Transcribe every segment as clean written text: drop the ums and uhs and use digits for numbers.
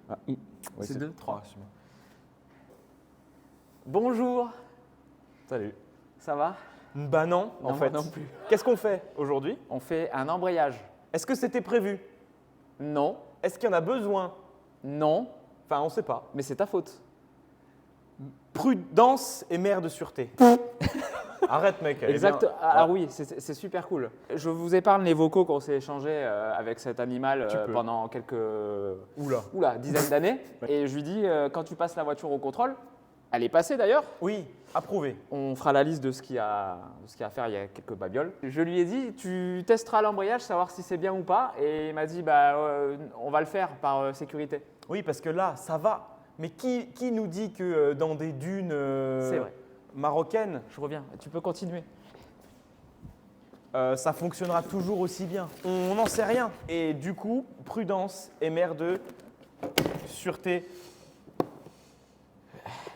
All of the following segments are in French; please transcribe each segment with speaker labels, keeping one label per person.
Speaker 1: Ah,
Speaker 2: Ouais,
Speaker 1: c'est 2, 3.
Speaker 2: c'est bon.
Speaker 1: Bonjour,
Speaker 2: Salut.
Speaker 1: ça va?
Speaker 2: Bah non, en
Speaker 1: Non,
Speaker 2: fait.
Speaker 1: moi non plus.
Speaker 2: Qu'est-ce qu'on fait aujourd'hui?
Speaker 1: On fait un embrayage.
Speaker 2: Est-ce que c'était prévu?
Speaker 1: Non,
Speaker 2: Est-ce qu'il y en a besoin?
Speaker 1: non,
Speaker 2: Enfin, on sait pas.
Speaker 1: mais c'est ta faute.
Speaker 2: Prudence et mère de sûreté. Arrête, mec. elle est
Speaker 1: Exact.
Speaker 2: bien.
Speaker 1: Alors oui, c'est super cool. Je vous épargne les vocaux qu'on s'est échangés avec cet animal
Speaker 2: Tu peux.
Speaker 1: pendant quelques
Speaker 2: Oula.
Speaker 1: dizaines d'années. Et je lui dis, quand tu passes la voiture au contrôle, elle est passée d'ailleurs.
Speaker 2: Oui, approuvé.
Speaker 1: On fera la liste de ce qu'il y a à faire, il y a quelques babioles. Je lui ai dit, tu testeras l'embrayage, savoir si c'est bien ou pas. Et il m'a dit, on va le faire par sécurité.
Speaker 2: Oui, parce que là, ça va. Mais qui nous dit que dans des dunes
Speaker 1: C'est vrai.
Speaker 2: marocaines,
Speaker 1: Je reviens, tu peux continuer.
Speaker 2: ça fonctionnera toujours aussi bien? On n'en sait rien. Et du coup, prudence et mère de sûreté.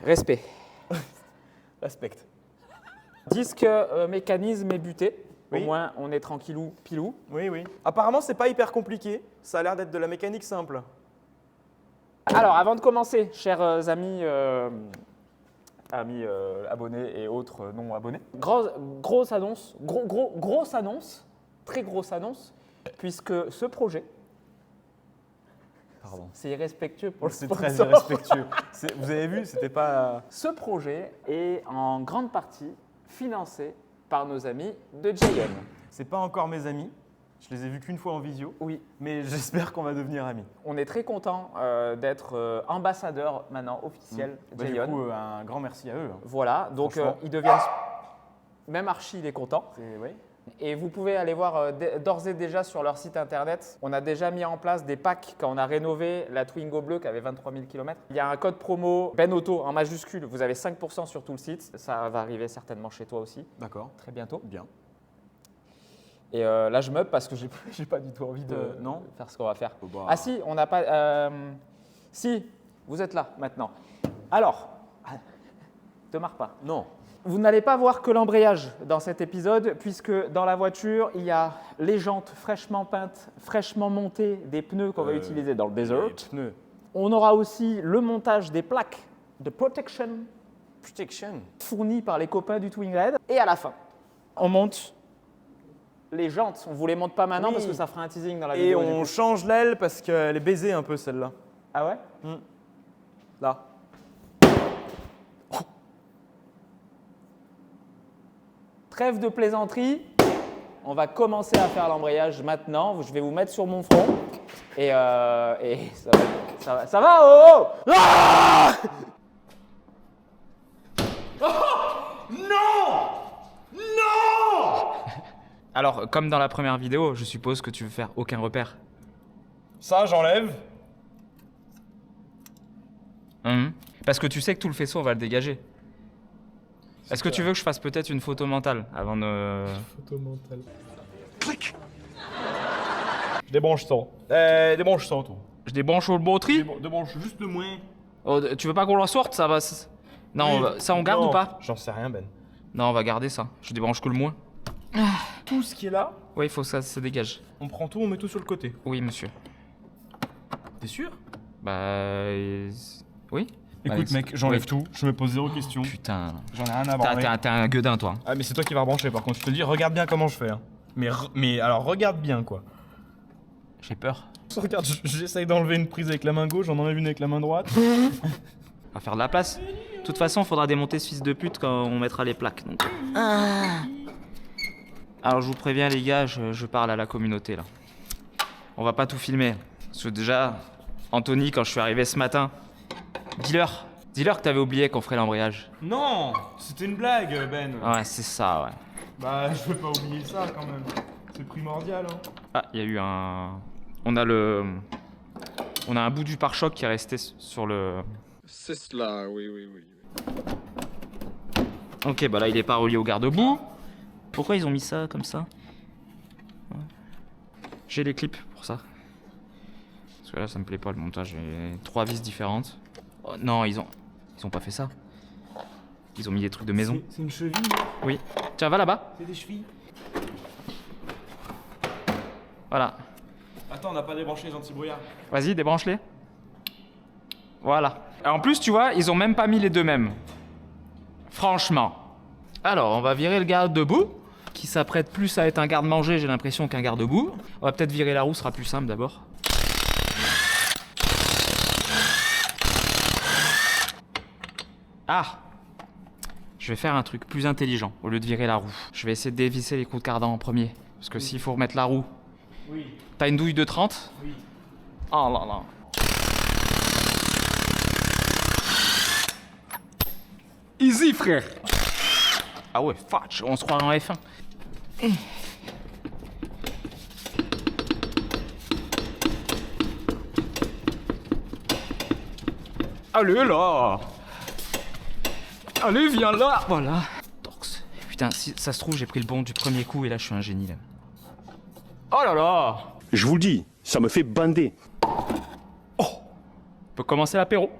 Speaker 1: Respect.
Speaker 2: Respecte.
Speaker 1: Disque mécanisme est buté.
Speaker 2: Oui.
Speaker 1: Au moins, on est tranquillou, pilou.
Speaker 2: Oui, oui. Apparemment, c'est pas hyper compliqué. Ça a l'air d'être de la mécanique simple.
Speaker 1: Alors, avant de commencer, chers amis, abonnés et autres non abonnés, grosse annonce, grosse annonce, très grosse annonce, puisque ce projet,
Speaker 2: Pardon.
Speaker 1: c'est irrespectueux pour le
Speaker 2: C'est très
Speaker 1: sponsor.
Speaker 2: irrespectueux. Vous avez vu, c'était pas.
Speaker 1: Ce projet est en grande partie financé par nos amis de JM.
Speaker 2: C'est pas encore mes amis. Je les ai vus qu'une fois en visio.
Speaker 1: Oui,
Speaker 2: Mais j'espère qu'on va devenir amis.
Speaker 1: on est très content d'être ambassadeur maintenant officiel
Speaker 2: Bah, du
Speaker 1: Jayon.
Speaker 2: coup, un grand merci à eux. Hein.
Speaker 1: Voilà, donc
Speaker 2: Franchement.
Speaker 1: ils deviennent. Même Archie, il est content.
Speaker 2: Oui.
Speaker 1: Et vous pouvez aller voir d'ores et déjà sur leur site internet. On a déjà mis en place des packs quand on a rénové la Twingo bleue qui avait 23 000 km. Il y a un code promo BenAuto en majuscule. Vous avez 5% sur tout le site. Ça va arriver certainement chez toi aussi,
Speaker 2: D'accord.
Speaker 1: très bientôt.
Speaker 2: Bien.
Speaker 1: Et là, je meuble parce que j'ai pas du tout envie de
Speaker 2: non.
Speaker 1: faire ce qu'on va faire.
Speaker 2: Oh bah.
Speaker 1: Ah si, on n'a pas… si, vous êtes là maintenant. Alors, te marre pas.
Speaker 2: Non.
Speaker 1: Vous n'allez pas voir que l'embrayage dans cet épisode, puisque dans la voiture, il y a les jantes fraîchement peintes, fraîchement montées, des pneus qu'on va utiliser dans le desert.
Speaker 2: Les pneus.
Speaker 1: On aura aussi le montage des plaques de protection
Speaker 2: Protection.
Speaker 1: fournies par les copains du Twin Red. Et à la fin, on monte les jantes. On ne vous les montre pas maintenant
Speaker 2: Oui.
Speaker 1: parce que ça fera un teasing dans la
Speaker 2: Et
Speaker 1: vidéo. du
Speaker 2: on
Speaker 1: coup.
Speaker 2: change l'aile parce qu'elle est baisée un peu celle-là.
Speaker 1: Ah ouais?
Speaker 2: Là.
Speaker 1: Trêve de plaisanterie, on va commencer à faire l'embrayage maintenant. Je vais vous mettre sur mon front et ça va, oh, oh Ah Alors, comme dans la première vidéo, je suppose que tu veux faire aucun repère.
Speaker 2: Ça, j'enlève.
Speaker 1: Parce que tu sais que tout le faisceau, on va le dégager. Est-ce que tu veux que je fasse peut-être une photo mentale avant de…
Speaker 2: Photo mentale. Clic. Je débranche ça. Débranche ça, toi.
Speaker 1: Je débranche au batterie.
Speaker 2: Débranche juste le moins.
Speaker 1: Oh, tu veux pas qu'on le sorte, ça va… Non,
Speaker 2: Oui.
Speaker 1: ça on garde
Speaker 2: Non,
Speaker 1: ou pas?
Speaker 2: J'en sais rien, Ben.
Speaker 1: Non, on va garder ça. Je débranche que le moins.
Speaker 2: Tout ce qui est là,
Speaker 1: Oui, il faut que ça se dégage.
Speaker 2: on prend tout, on met tout sur le côté.
Speaker 1: Oui, monsieur.
Speaker 2: T'es sûr?
Speaker 1: Oui.
Speaker 2: Écoute, mec, j'enlève tout. Je me pose zéro question.
Speaker 1: Putain.
Speaker 2: J'en ai rien à branler.
Speaker 1: T'es un gueudin, toi.
Speaker 2: Ah, mais c'est toi qui vas rebrancher, par contre. Je te le dis, regarde bien comment je fais. Hein. Mais alors, regarde bien, quoi.
Speaker 1: J'ai peur.
Speaker 2: Regarde, j'essaye d'enlever une prise avec la main gauche, j'en enlève une avec la main droite.
Speaker 1: On va faire de la place. De toute façon, il faudra démonter ce fils de pute quand on mettra les plaques. Donc. Alors, je vous préviens, les gars, je parle à la communauté, là. On va pas tout filmer. Parce que déjà, Anthony, quand je suis arrivé ce matin, dis-leur que t'avais oublié qu'on ferait l'embrayage.
Speaker 2: Non, c'était une blague, Ben.
Speaker 1: Ouais, c'est ça, ouais.
Speaker 2: Bah, je veux pas oublier ça, quand même. C'est primordial, hein.
Speaker 1: Ah, il y a eu un… On a un bout du pare-choc qui est resté sur le…
Speaker 3: C'est cela, oui.
Speaker 1: Ok, bah là, il est pas relié au garde-boue. Pourquoi ils ont mis ça comme ça? J'ai les clips pour ça. Parce que là, ça me plaît pas le montage. J'ai 3 vis différentes. Oh, non, ils ont pas fait ça. Ils ont mis des trucs de maison.
Speaker 2: C'est une cheville,
Speaker 1: Oui. Tiens, va là-bas.
Speaker 2: c'est des chevilles.
Speaker 1: Voilà.
Speaker 2: Attends, on n'a pas débranché les anti-brouillards.
Speaker 1: Vas-y, débranche-les. Voilà. Et en plus, tu vois, ils ont même pas mis les deux mêmes. Franchement. Alors, on va virer le garde-debout, qui s'apprête plus à être un garde-manger, j'ai l'impression, qu'un garde-debout. On va peut-être virer la roue, ce sera plus simple d'abord. Ah! Je vais faire un truc plus intelligent, au lieu de virer la roue. Je vais essayer de dévisser les coups de cardan en premier. Parce que s'il faut remettre la roue...
Speaker 2: Oui.
Speaker 1: T'as une douille de 30?
Speaker 2: Oui.
Speaker 1: Oh là là. Easy, frère. Ah ouais, fudge, on se croirait en F1. Allez là. Allez, viens là. Voilà. Torx. Putain, si ça se trouve, j'ai pris le bon du premier coup et là, je suis un génie, là. Oh là là.
Speaker 4: Je vous le dis, ça me fait bander.
Speaker 1: On peut commencer l'apéro.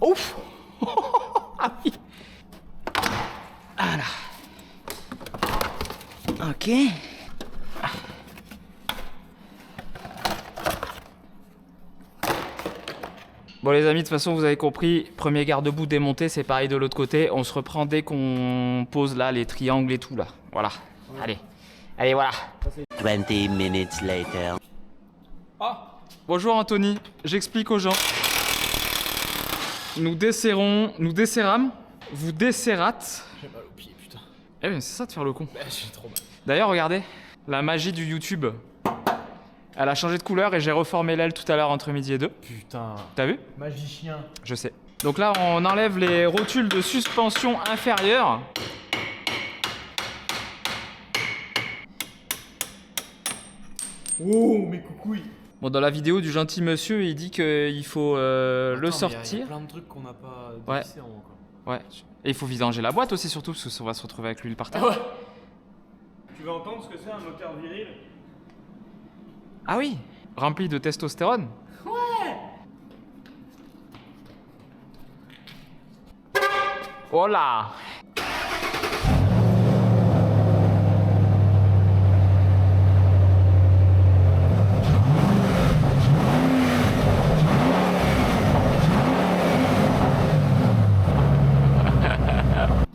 Speaker 1: Ouf. Ah oui. Voilà. Ok. Bon les amis, de toute façon vous avez compris, premier garde-boue démonté, c'est pareil de l'autre côté. On se reprend dès qu'on pose là les triangles et tout là. Voilà. Allez. Allez voilà.
Speaker 5: 20 minutes later.
Speaker 1: Bonjour Anthony, j'explique aux gens. Nous desserrâmes, vous desserrâtes.
Speaker 2: J'ai mal au pied, putain.
Speaker 1: Eh bien c'est ça de faire le con.
Speaker 2: J'ai trop mal.
Speaker 1: D'ailleurs regardez, la magie du YouTube. Elle a changé de couleur et j'ai reformé l'aile tout à l'heure entre midi et 2.
Speaker 2: Putain.
Speaker 1: T'as vu?
Speaker 2: Magicien.
Speaker 1: Je sais. Donc là on enlève les rotules de suspension inférieure.
Speaker 2: Oh, mes coucouilles.
Speaker 1: Bon dans la vidéo du gentil monsieur il dit qu'il faut le sortir.
Speaker 2: Il y a plein de trucs qu'on n'a pas
Speaker 1: Ouais.
Speaker 2: dévissés encore.
Speaker 1: Ouais. Et il faut vidanger la boîte aussi surtout parce qu'on va se retrouver avec l'huile par terre.
Speaker 2: Ah ouais. Tu veux entendre ce que c'est un moteur viril?
Speaker 1: Ah oui, rempli de testostérone. Ouais. Oh là.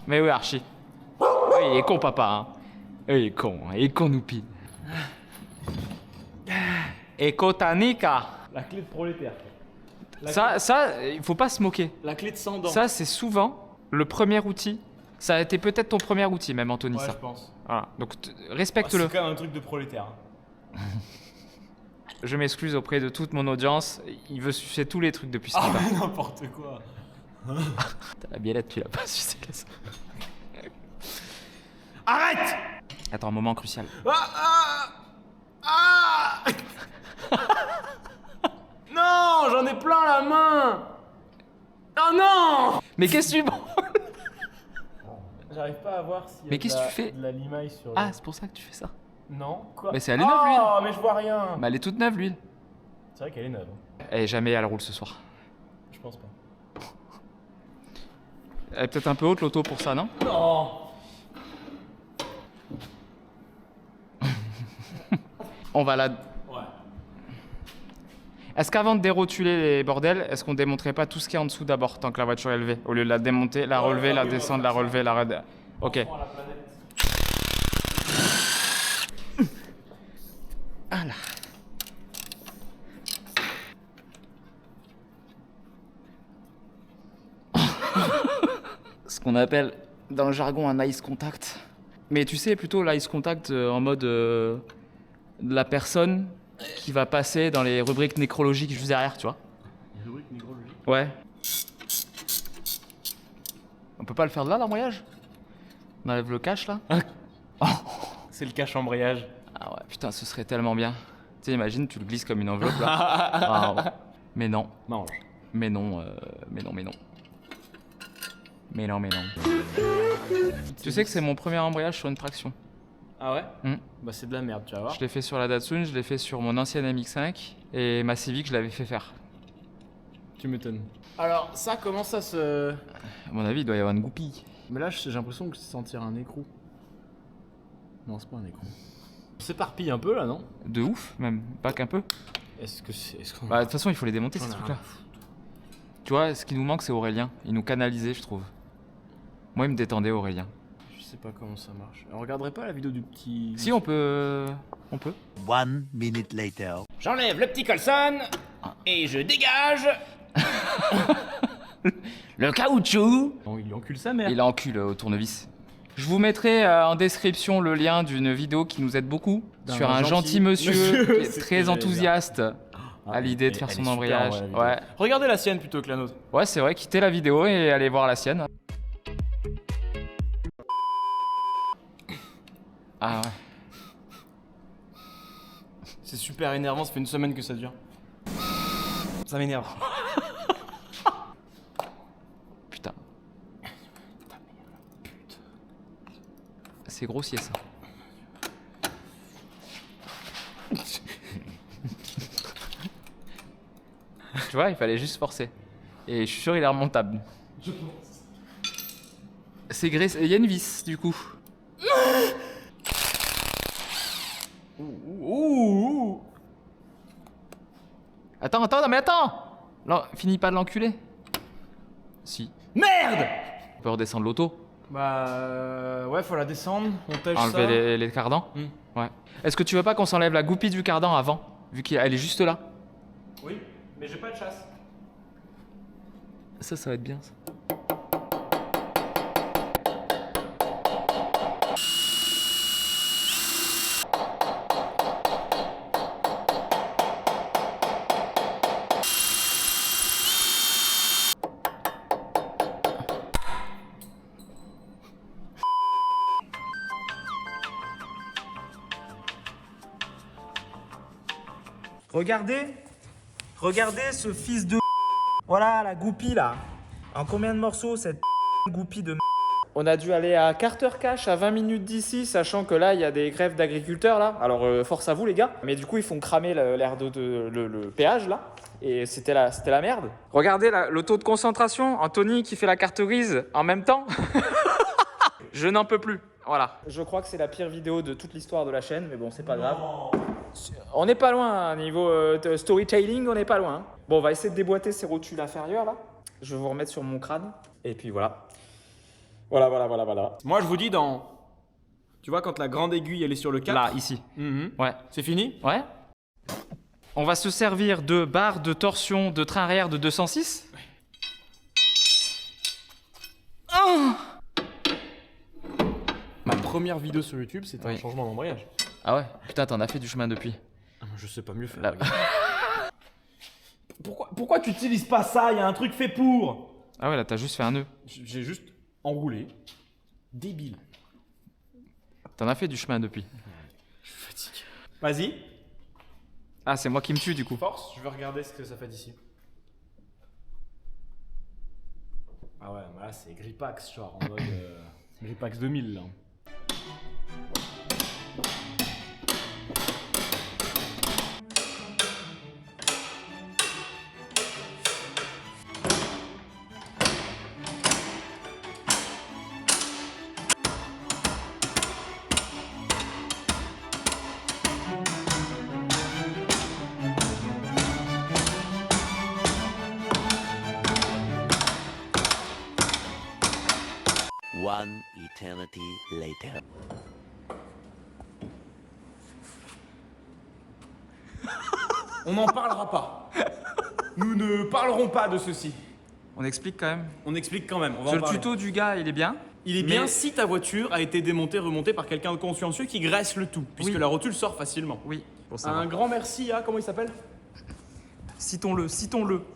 Speaker 1: Mais oui Archie. Oui, il est con papa. Hein. Il est con Noupi. Ekotanika.
Speaker 2: La clé de prolétaire.
Speaker 1: Ça, il faut pas se moquer.
Speaker 2: La clé de 100 dents.
Speaker 1: Ça, c'est souvent le premier outil. Ça a été peut-être ton premier outil, même Anthony,
Speaker 2: ouais,
Speaker 1: ça.
Speaker 2: je pense.
Speaker 1: Voilà. Donc
Speaker 2: Ah,
Speaker 1: respecte-le.
Speaker 2: c'est quand même un truc de prolétaire.
Speaker 1: Je m'excuse auprès de toute mon audience. Il veut sucer tous les trucs depuis ce
Speaker 2: Ah,
Speaker 1: matin.
Speaker 2: mais n'importe quoi.
Speaker 1: T'as la biellette, tu l'as pas sucé. Laisse.
Speaker 2: Arrête.
Speaker 1: Attends, moment crucial.
Speaker 2: Non, j'en ai plein la main. Oh non.
Speaker 1: Mais qu'est-ce que tu...
Speaker 2: J'arrive pas à voir si.
Speaker 1: Mais qu'est-ce que tu fais?
Speaker 2: De la limaille sur.
Speaker 1: Ah, c'est pour ça que tu fais ça.
Speaker 2: Non, quoi?
Speaker 1: Mais c'est elle est neuve, l'huile.
Speaker 2: Oh, mais je vois rien.
Speaker 1: Mais elle est toute neuve, l'huile.
Speaker 2: C'est vrai qu'elle est neuve.
Speaker 1: Et jamais elle roule ce soir.
Speaker 2: Je pense pas.
Speaker 1: Elle est peut-être un peu haute l'auto pour ça, non?
Speaker 2: Non.
Speaker 1: On va la...
Speaker 2: Ouais.
Speaker 1: Est-ce qu'avant de dérotuler les bordels, est-ce qu'on démonterait pas tout ce qui est en dessous d'abord, tant que la voiture est levée? Au lieu de la démonter, la relever, la descendre, la relever, la... Ok. Voilà. Ce qu'on appelle dans le jargon un ice contact. Mais tu sais, plutôt l'ice contact en mode de la personne qui va passer dans les rubriques nécrologiques juste derrière, tu vois.
Speaker 2: Les rubriques nécrologiques.
Speaker 1: Ouais. On peut pas le faire de là, l'embrayage? On enlève le cache là?
Speaker 2: C'est le cache embrayage.
Speaker 1: Ah ouais, putain, ce serait tellement bien. Tu sais, imagine, tu le glisses comme une enveloppe là. Ah, ouais. Mais non.
Speaker 2: Mange.
Speaker 1: Mais non, mais non, mais non. Mais non, mais non. Tu sais que c'est mon premier embrayage sur une traction.
Speaker 2: Ah ouais?
Speaker 1: Hmm.
Speaker 2: Bah c'est de la merde, tu vas voir.
Speaker 1: Je l'ai fait sur la Datsun, je l'ai fait sur mon ancienne MX5 et ma Civic, je l'avais fait faire.
Speaker 2: Tu m'étonnes. Alors ça, comment ça se...
Speaker 1: À mon avis, il doit y avoir une goupille.
Speaker 2: Mais là, j'ai l'impression que c'est sentir un écrou. Non, c'est pas un écrou. On s'éparpille un peu là, non?
Speaker 1: De ouf, même, pas qu'un peu.
Speaker 2: Est-ce que c'est... Est-ce qu'on...
Speaker 1: Bah, de toute façon, il faut les démonter
Speaker 2: J'en
Speaker 1: ces
Speaker 2: ai
Speaker 1: trucs-là.
Speaker 2: rien à foutre.
Speaker 1: Tu vois, ce qui nous manque, c'est Aurélien. Il nous canalisait, je trouve. Moi, il me détendait, Aurélien.
Speaker 2: Je sais pas comment ça marche. On regarderait pas la vidéo du petit...
Speaker 1: Si, on peut... On peut.
Speaker 5: 1 minute later.
Speaker 2: J'enlève le petit Colson et je dégage
Speaker 1: Le caoutchouc.
Speaker 2: Oh, il encule sa mère.
Speaker 1: Il encule au tournevis. Je vous mettrai en description le lien d'une vidéo qui nous aide beaucoup sur un gentil monsieur qui est
Speaker 2: c'est
Speaker 1: très
Speaker 2: ce que
Speaker 1: enthousiaste à l'idée de
Speaker 2: elle-
Speaker 1: faire
Speaker 2: elle
Speaker 1: son
Speaker 2: est super,
Speaker 1: embrayage.
Speaker 2: ouais, la vidéo.
Speaker 1: Ouais,
Speaker 2: Regardez la sienne plutôt que la nôtre.
Speaker 1: ouais, c'est vrai, quittez la vidéo et allez voir la sienne. Ah ouais.
Speaker 2: C'est super énervant, ça fait une semaine que ça dure. Ça m'énerve.
Speaker 1: Putain. C'est grossier ça. Tu vois, il fallait juste forcer. Et je suis sûr il est remontable. C'est graissé. Il y a une vis du coup.
Speaker 2: Ouh.
Speaker 1: Attends, non mais attends. Non, finis pas de l'enculer. Si.
Speaker 2: Merde.
Speaker 1: On peut redescendre l'auto.
Speaker 2: Bah ouais, faut la descendre, on tèche ça.
Speaker 1: Enlever les cardans. Ouais. Est-ce que tu veux pas qu'on s'enlève la goupille du cardan avant, vu qu'elle est juste là?
Speaker 2: Oui, mais j'ai pas de chasse.
Speaker 1: Ça va être bien ça.
Speaker 6: Regardez ce fils de... Voilà la goupille là. En combien de morceaux cette goupille de...
Speaker 1: On a dû aller à Carter Cash à 20 minutes d'ici, sachant que là, il y a des grèves d'agriculteurs là. Alors, force à vous les gars. Mais du coup, ils font cramer le péage là. Et c'était la merde. Regardez le taux de concentration. Anthony qui fait la carte grise en même temps. Je n'en peux plus. Voilà. Je crois que c'est la pire vidéo de toute l'histoire de la chaîne, mais bon, c'est pas grave. On n'est pas loin, hein, niveau storytelling, on n'est pas loin. Bon, on va essayer de déboîter ces rotules inférieures là. Je vais vous remettre sur mon crâne. Et puis voilà. Voilà.
Speaker 2: Moi je vous dis dans... Tu vois quand la grande aiguille elle est sur le 4.
Speaker 1: Là, ici. Ouais.
Speaker 2: C'est fini.
Speaker 1: Ouais. On va se servir de barre de torsion de train arrière de 206.
Speaker 2: Ma première vidéo sur YouTube c'était
Speaker 1: Oui.
Speaker 2: un changement d'embrayage.
Speaker 1: Ah ouais. Putain, t'en as fait du chemin depuis.
Speaker 2: Je sais pas mieux faire.
Speaker 1: Là.
Speaker 2: Pourquoi tu utilises pas ça? Il y a un truc fait pour.
Speaker 1: Ah ouais, là, t'as juste fait un nœud.
Speaker 2: J'ai juste enroulé. Débile.
Speaker 1: T'en as fait du chemin depuis.
Speaker 2: Je suis fatigué. Vas-y.
Speaker 1: Ah, c'est moi qui me tue du coup.
Speaker 2: Force, je vais regarder ce que ça fait d'ici. Ah ouais, là c'est Gripax, genre en mode Gripax 2000 là.
Speaker 5: One eternity later.
Speaker 2: On n'en parlera pas. Nous ne parlerons pas de ceci.
Speaker 1: On explique quand même.
Speaker 2: On explique quand même, on va
Speaker 1: Sur
Speaker 2: en
Speaker 1: le
Speaker 2: parler.
Speaker 1: tuto du gars, il est bien.
Speaker 2: Il est bien
Speaker 1: Mais-
Speaker 2: si ta voiture a été démontée, remontée par quelqu'un de consciencieux qui graisse le tout, puisque
Speaker 1: Oui.
Speaker 2: la rotule sort facilement.
Speaker 1: Oui. Pour
Speaker 2: Un grand merci à, comment il s'appelle?
Speaker 1: Citons-le.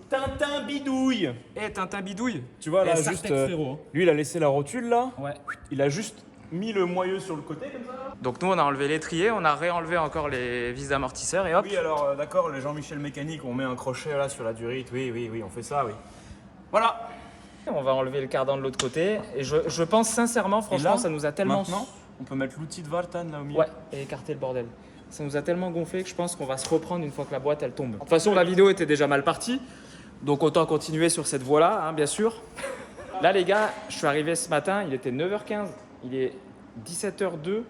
Speaker 2: Tintin Bidouille.
Speaker 1: Eh, Tintin Bidouille.
Speaker 2: Tu vois là,
Speaker 1: Eh,
Speaker 2: juste,
Speaker 1: Sartec, frérot.
Speaker 2: lui il a laissé la rotule là,
Speaker 1: Ouais.
Speaker 2: il a juste mis le moyeu sur le côté comme ça.
Speaker 1: Donc nous, on a enlevé l'étrier, on a réenlevé encore les vis d'amortisseur et hop.
Speaker 2: Oui alors d'accord, le Jean-Michel mécanique, on met un crochet là sur la durite, oui, on fait ça, oui. Voilà.
Speaker 1: On va enlever le cardan de l'autre côté. Et je pense sincèrement, franchement,
Speaker 2: là,
Speaker 1: ça nous a tellement...
Speaker 2: Maintenant, on peut mettre l'outil de Vartan là au milieu.
Speaker 1: Ouais, et écarter le bordel. Ça nous a tellement gonflé que je pense qu'on va se reprendre une fois que la boîte elle tombe. De toute façon, la vidéo était déjà mal partie, donc autant continuer sur cette voie-là, hein, bien sûr. Là, les gars, je suis arrivé ce matin, il était 9h15, il est 17h02.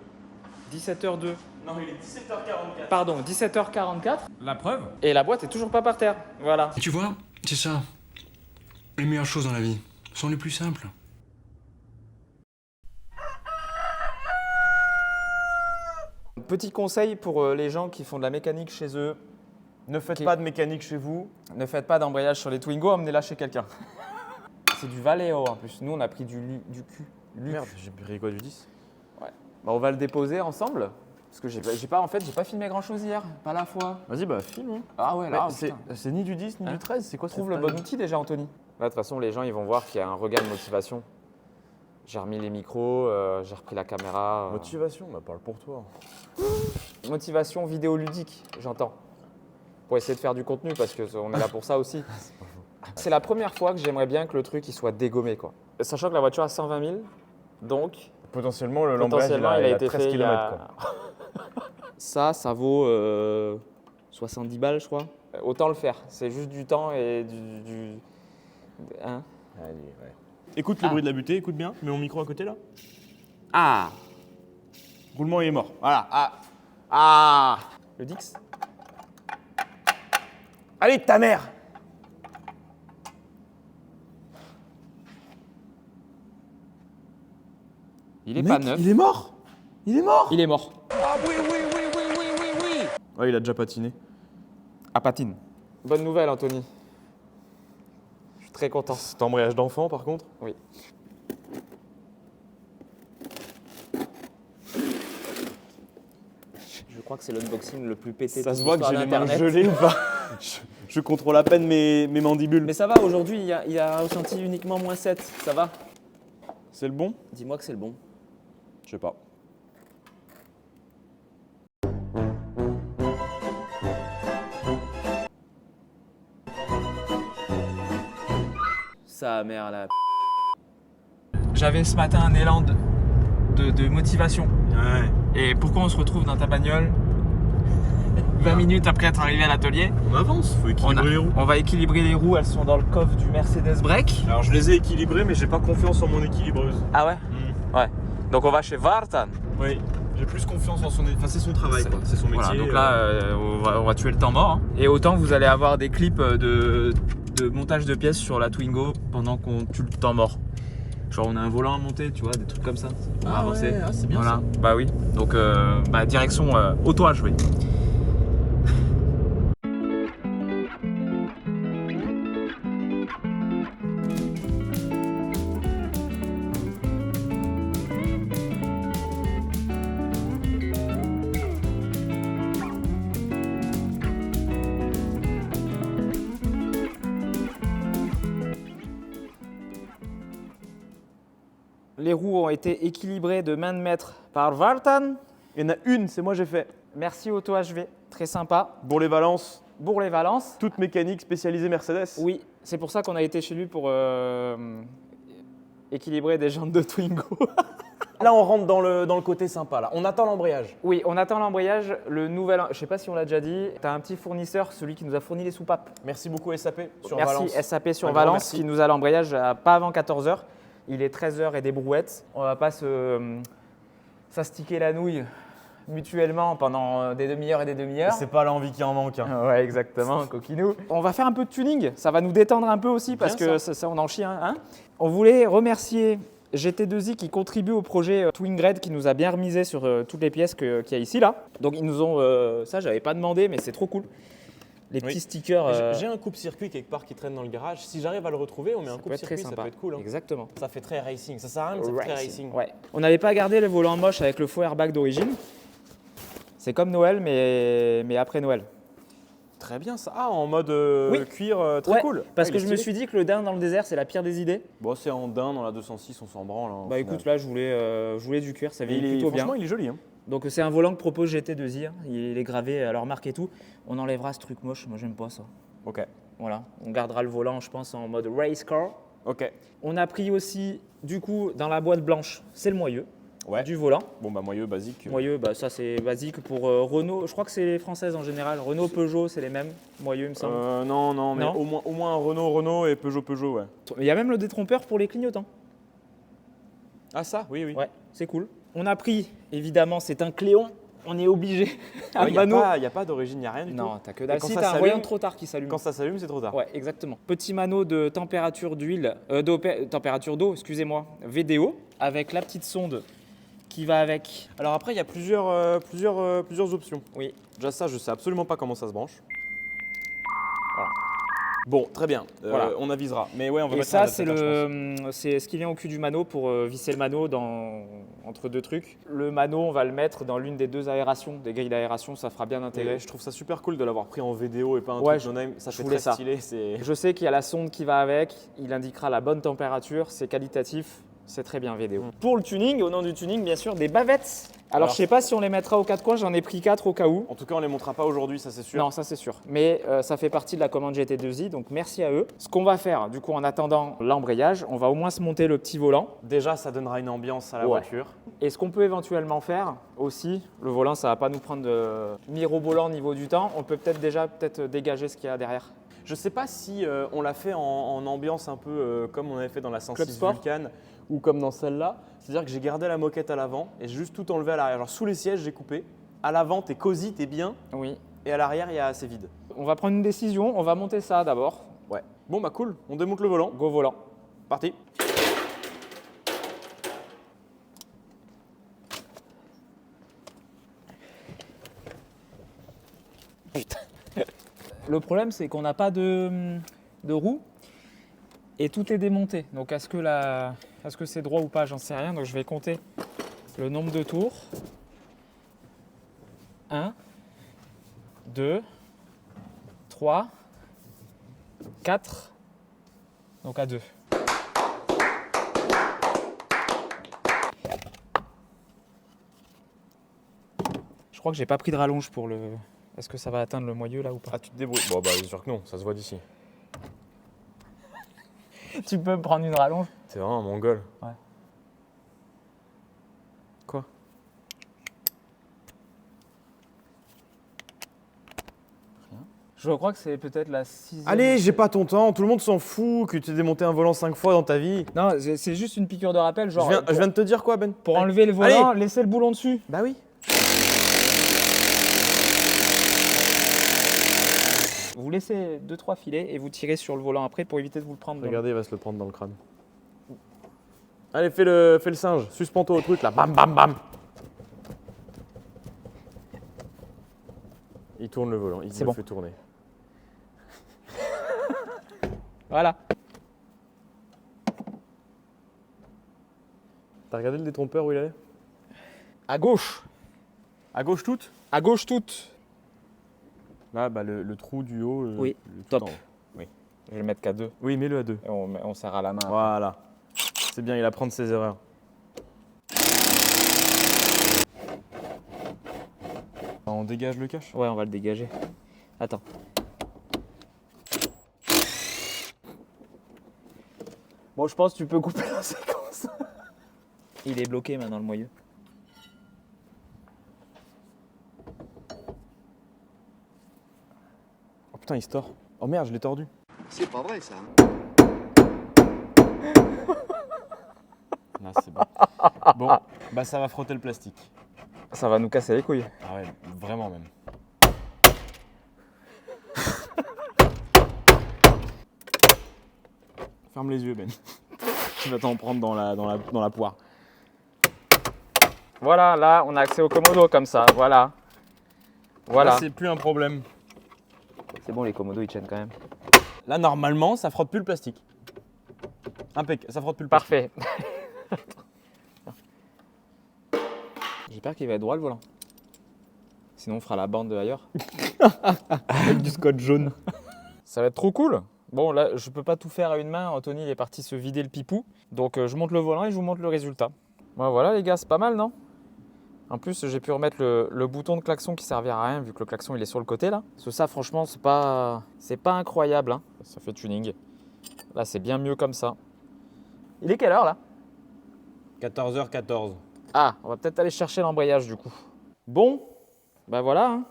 Speaker 1: 17h02.
Speaker 2: Non, il est 17h44.
Speaker 1: Pardon, 17h44.
Speaker 2: La preuve?
Speaker 1: Et la boîte est toujours pas par terre. Voilà.
Speaker 7: Tu vois, c'est ça. Les meilleures choses dans la vie sont les plus simples.
Speaker 1: Petit conseil pour les gens qui font de la mécanique chez eux,
Speaker 2: Ne faites
Speaker 1: Ok.
Speaker 2: pas de mécanique chez vous.
Speaker 1: ne faites pas d'embrayage sur les Twingo, emmenez-la chez quelqu'un. C'est du Valeo en plus. Nous, on a pris du cul.
Speaker 2: Merde, j'ai pris quoi du 10?
Speaker 1: Bah, on va le déposer ensemble. Parce que j'ai pas filmé grand chose hier, pas la fois.
Speaker 2: Vas-y, bah filme. Hein.
Speaker 1: Ah ouais, là,
Speaker 2: Mais c'est ni du 10 ni
Speaker 1: Hein
Speaker 2: du 13, c'est quoi
Speaker 1: trouve le bon outil déjà, Anthony. Là, de toute façon, les gens, ils vont voir qu'il y a un regain de motivation. J'ai remis les micros, j'ai repris la caméra.
Speaker 2: Motivation, bah parle pour toi.
Speaker 1: Motivation vidéoludique, j'entends. Pour essayer de faire du contenu, parce qu'on est là pour ça aussi. C'est la première fois que j'aimerais bien que le truc il soit dégommé, quoi. Sachant que la voiture a 120 000, donc
Speaker 2: Potentiellement, l'embrayage, il a été 13
Speaker 1: fait il y a-
Speaker 2: km. Quoi.
Speaker 1: Ça vaut 70 balles, je crois. Autant le faire. C'est juste du temps et Hein.
Speaker 2: Allez, ouais. Écoute le bruit de la butée, écoute bien. Mets mon micro à côté là.
Speaker 1: Ah.
Speaker 2: Roulement, il est mort. Voilà.
Speaker 1: Ah. Le Dix.
Speaker 2: Allez, ta mère!
Speaker 1: Il est
Speaker 2: Mec,
Speaker 1: pas neuf.
Speaker 2: Il est mort! Il est mort!
Speaker 1: Il est mort.
Speaker 2: Ouais, il a déjà patiné.
Speaker 1: À patine. Bonne nouvelle, Anthony. Je suis très content.
Speaker 2: C'est embrayage d'enfant par contre.
Speaker 1: Oui. Je crois que c'est l'unboxing le plus pété
Speaker 2: Ça
Speaker 1: de
Speaker 2: se voit que
Speaker 1: l'histoire
Speaker 2: j'ai les mains
Speaker 1: d'Internet.
Speaker 2: gelées ou pas. Je contrôle à peine mes mandibules.
Speaker 1: Mais ça va, aujourd'hui, il y a ressenti uniquement -7. Ça va?
Speaker 2: C'est le bon?
Speaker 1: Dis-moi que c'est le bon.
Speaker 2: Je sais pas.
Speaker 1: Sa mère la. J'avais ce matin un élan de motivation.
Speaker 2: Ouais.
Speaker 1: Et pourquoi on se retrouve dans ta bagnole 20 minutes après être arrivé à l'atelier?
Speaker 2: On avance, faut équilibrer les roues.
Speaker 1: On va équilibrer les roues, elles sont dans le coffre du Mercedes Break.
Speaker 2: Alors je les ai équilibrées, mais j'ai pas confiance en mon équilibreuse.
Speaker 1: Ah ouais? Ouais. Donc on va chez Vartan.
Speaker 2: Oui. J'ai plus confiance en son. Enfin, c'est son travail, quoi. C'est son métier.
Speaker 1: Voilà, donc là, on va tuer le temps mort. Hein. Et autant vous allez avoir des clips de montage de pièces sur la Twingo pendant qu'on tue le temps mort. Genre on a un volant à monter, tu vois, des trucs comme ça pour avancer.
Speaker 2: ouais, c'est bien
Speaker 1: Voilà. Bah oui. Donc direction auto-achevé. Les roues ont été équilibrées de main de maître par Vartan.
Speaker 2: Il y en a une, c'est moi j'ai fait.
Speaker 1: Merci Auto HV, très sympa.
Speaker 2: Bourg-les Valence,
Speaker 1: Bourg-les-Valence.
Speaker 2: toute mécanique spécialisée Mercedes.
Speaker 1: Oui, c'est pour ça qu'on a été chez lui pour équilibrer des jantes de Twingo.
Speaker 2: Là, on rentre dans le côté sympa. Là, on attend l'embrayage.
Speaker 1: Oui, on attend l'embrayage. Le nouvel, je sais pas si on l'a déjà dit, tu as un petit fournisseur, celui qui nous a fourni les soupapes.
Speaker 2: Merci beaucoup SAP sur
Speaker 1: Merci
Speaker 2: Valence.
Speaker 1: SAP sur
Speaker 2: Un grand
Speaker 1: Valence
Speaker 2: merci.
Speaker 1: qui nous a l'embrayage pas avant 14h. Il est 13h et des brouettes. On va pas s'astiquer la nouille mutuellement pendant des demi-heures et des demi-heures.
Speaker 2: C'est pas l'envie qui en manque. Hein.
Speaker 1: Ouais, exactement, coquinou. On va faire un peu de tuning, ça va nous détendre un peu aussi parce
Speaker 2: Bien
Speaker 1: que ça, on en chie un. Hein. On voulait remercier GT2i qui contribue au projet Twingred qui nous a bien remisé sur toutes les pièces qu'il y a ici là. Donc ils nous ont, ça j'avais pas demandé mais c'est trop cool. Les petits stickers.
Speaker 2: J'ai un coupe-circuit quelque part qui traîne dans le garage. Si j'arrive à le retrouver, on met un
Speaker 1: ça peut être très
Speaker 2: coupe-circuit, ça
Speaker 1: sympa.
Speaker 2: peut être cool. Hein.
Speaker 1: Exactement.
Speaker 2: Ça fait très racing. Ça sert à rien, mais ça fait très racing.
Speaker 1: Ouais. On n'avait pas gardé le volant moche avec le faux airbag d'origine. C'est comme Noël mais après Noël.
Speaker 2: Très bien ça. Ah, en mode
Speaker 1: Oui.
Speaker 2: cuir, très
Speaker 1: Ouais,
Speaker 2: cool.
Speaker 1: Parce
Speaker 2: Ah,
Speaker 1: que
Speaker 2: il est
Speaker 1: je me
Speaker 2: stylé.
Speaker 1: suis dit que le daim dans le désert c'est la pire des idées.
Speaker 2: Bon, c'est en daim dans la 206, on s'en branle. Hein, au
Speaker 1: Bah
Speaker 2: final.
Speaker 1: écoute là je voulais du cuir, ça
Speaker 2: Mais
Speaker 1: vieillit plutôt bien.
Speaker 2: franchement, il est joli. Hein.
Speaker 1: Donc c'est un volant que propose GT2i, hein. Il est gravé à leur marque et tout. On enlèvera ce truc moche, moi j'aime pas ça.
Speaker 2: Ok.
Speaker 1: Voilà, on gardera le volant je pense en mode race car.
Speaker 2: Ok.
Speaker 1: On a pris aussi du coup dans la boîte blanche, c'est le moyeu
Speaker 2: Ouais.
Speaker 1: du volant.
Speaker 2: Bon, bah, moyeu, basique.
Speaker 1: Moyeu, bah, ça c'est basique pour Renault, je crois que c'est les françaises en général. Renault, Peugeot, c'est les mêmes, moyeu il me semble.
Speaker 2: Non, mais
Speaker 1: Non
Speaker 2: au moins un Renault et Peugeot, ouais.
Speaker 1: Il y a même le détrompeur pour les clignotants.
Speaker 2: Ah, ça, oui.
Speaker 1: Ouais, c'est cool. On a pris, évidemment, c'est un Cléon.
Speaker 6: on est obligé.
Speaker 2: Il n'y a pas d'origine, il n'y a rien du tout.
Speaker 6: Non, t'as que
Speaker 2: Et
Speaker 6: dalle.
Speaker 2: quand
Speaker 6: Si,
Speaker 2: ça
Speaker 6: t'as un
Speaker 2: s'allume-
Speaker 6: voyant trop tard qui s'allume.
Speaker 2: Quand ça s'allume, c'est trop tard.
Speaker 6: Ouais, exactement. Petit mano de température d'huile, température d'eau, excusez-moi, VDO, avec la petite sonde qui va avec.
Speaker 2: Alors après, il y a plusieurs options.
Speaker 6: Oui.
Speaker 2: Déjà ça, je sais absolument pas comment ça se branche. Voilà. Bon, très bien.
Speaker 6: Voilà.
Speaker 2: On avisera. Mais ouais, on va
Speaker 6: Et
Speaker 2: mettre
Speaker 6: ça,
Speaker 2: un
Speaker 6: c'est
Speaker 2: adaptateur,
Speaker 6: c'est ce qui vient au cul du mano pour visser le mano entre deux trucs. Le mano, on va le mettre dans l'une des deux aérations, des grilles d'aération, ça fera bien
Speaker 2: je pense. Et
Speaker 6: intégrer.
Speaker 2: je trouve ça super cool de l'avoir pris en vidéo et pas un
Speaker 6: Ouais,
Speaker 2: truc no-name. Ça
Speaker 6: je
Speaker 2: fait
Speaker 6: voulais
Speaker 2: très
Speaker 6: ça.
Speaker 2: stylé. C'est...
Speaker 6: Je sais qu'il y a la sonde qui va avec, il indiquera la bonne température, c'est qualitatif, c'est très bien vidéo. Pour le tuning, au nom du tuning, bien sûr, des bavettes. Alors je sais pas si on les mettra aux quatre coins, j'en ai pris 4 au cas où.
Speaker 2: En tout cas, on les montrera pas aujourd'hui, ça c'est sûr.
Speaker 6: Non, ça c'est sûr. Mais ça fait partie de la commande GT2i, donc merci à eux. Ce qu'on va faire, du coup, en attendant l'embrayage, on va au moins se monter le petit volant.
Speaker 2: Déjà, ça donnera une ambiance à la
Speaker 6: Ouais.
Speaker 2: voiture.
Speaker 6: Et ce qu'on peut éventuellement faire aussi, le volant, ça va pas nous prendre de mirobolant au niveau du temps. On peut peut-être déjà dégager ce qu'il y a derrière.
Speaker 2: Je sais pas si on l'a fait en ambiance un peu comme on avait fait dans la 106
Speaker 6: Club Sport.
Speaker 2: Vulcan ou comme dans celle-là. C'est-à-dire que j'ai gardé la moquette à l'avant et j'ai juste tout enlevé à l'arrière. Genre sous les sièges, j'ai coupé. À l'avant, t'es cosy, t'es bien.
Speaker 6: Oui.
Speaker 2: Et à l'arrière, c'est vide.
Speaker 6: On va prendre une décision, on va monter ça d'abord.
Speaker 2: Ouais. Bon bah cool, on démonte le volant.
Speaker 6: Go volant.
Speaker 2: Parti.
Speaker 6: Le problème, c'est qu'on n'a pas de roue et tout est démonté. Donc, est-ce que c'est droit ou pas? J'en sais rien. Donc, je vais compter le nombre de tours. 1, 2, 3, 4. Donc, à 2. Je crois que j'ai pas pris de rallonge pour le. Est-ce que ça va atteindre le moyeu là ou pas?
Speaker 2: Ah, tu te débrouilles. Bon bah, c'est sûr que non, ça se voit d'ici.
Speaker 6: Tu peux me prendre une rallonge?
Speaker 2: C'est vraiment un mongol.
Speaker 6: Ouais.
Speaker 2: Quoi?
Speaker 6: Je crois que c'est peut-être la 6e.
Speaker 2: Allez, j'ai pas ton temps, tout le monde s'en fout que tu aies démonté un volant 5 fois dans ta vie.
Speaker 6: Non, c'est juste une piqûre de rappel, genre.
Speaker 2: Je viens de te dire quoi, Ben?
Speaker 6: Pour enlever le volant, laissez le boulon dessus.
Speaker 2: Bah oui.
Speaker 6: Vous laissez 2-3 filets et vous tirez sur le volant après pour éviter de vous le prendre.
Speaker 2: Regardez, il va se le prendre dans le crâne. Allez, fais le singe, suspends-toi au truc là, bam bam bam. Il tourne le volant, il
Speaker 6: C'est
Speaker 2: le
Speaker 6: bon.
Speaker 2: fait tourner.
Speaker 6: Voilà.
Speaker 2: T'as regardé le détrompeur où il allait?
Speaker 6: À gauche.
Speaker 2: À gauche toute?
Speaker 6: À gauche toute.
Speaker 2: Là, bah le trou du haut.
Speaker 6: Oui,
Speaker 2: le tout
Speaker 6: top.
Speaker 2: en haut.
Speaker 6: Je vais le mettre qu'à 2.
Speaker 2: Oui, mets-le à 2.
Speaker 6: Et on serre à la main.
Speaker 2: Voilà. C'est bien, il apprend de ses erreurs. On dégage le cache.
Speaker 6: Ouais, on va le dégager. Attends. Bon, je pense que tu peux couper la séquence. Il est bloqué maintenant le moyeu.
Speaker 2: Oh putain, il se tord. Oh merde, je l'ai tordu.
Speaker 3: C'est pas vrai ça.
Speaker 2: Là, c'est bon. Bon, bah ça va frotter le plastique.
Speaker 6: Ça va nous casser les couilles.
Speaker 2: Ah ouais, vraiment même. Ferme les yeux, Ben. Tu vas t'en prendre dans la poire.
Speaker 6: Voilà, là, on a accès au Komodo comme ça. Voilà. Voilà.
Speaker 2: Là, c'est plus un problème.
Speaker 6: C'est bon, les Komodo, ils tiennent quand même.
Speaker 2: Là, normalement, ça frotte plus le plastique. Impeccable, ça frotte plus le plastique.
Speaker 6: Parfait. J'espère qu'il va être droit le volant. Sinon, on fera la bande ailleurs.
Speaker 2: Avec du scotch jaune.
Speaker 6: Ça va être trop cool. Bon, là, je peux pas tout faire à une main. Anthony, il est parti se vider le pipou. Donc, je monte le volant et je vous montre le résultat. Ouais, voilà, les gars, c'est pas mal, non? En plus, j'ai pu remettre le bouton de klaxon qui servira à rien vu que le klaxon il est sur le côté là. Parce que ça, franchement, c'est pas incroyable. Hein. Ça fait tuning. Là, c'est bien mieux comme ça. Il est quelle heure là?
Speaker 2: 14h14.
Speaker 6: Ah, on va peut-être aller chercher l'embrayage du coup. Bon, bah voilà. Hein.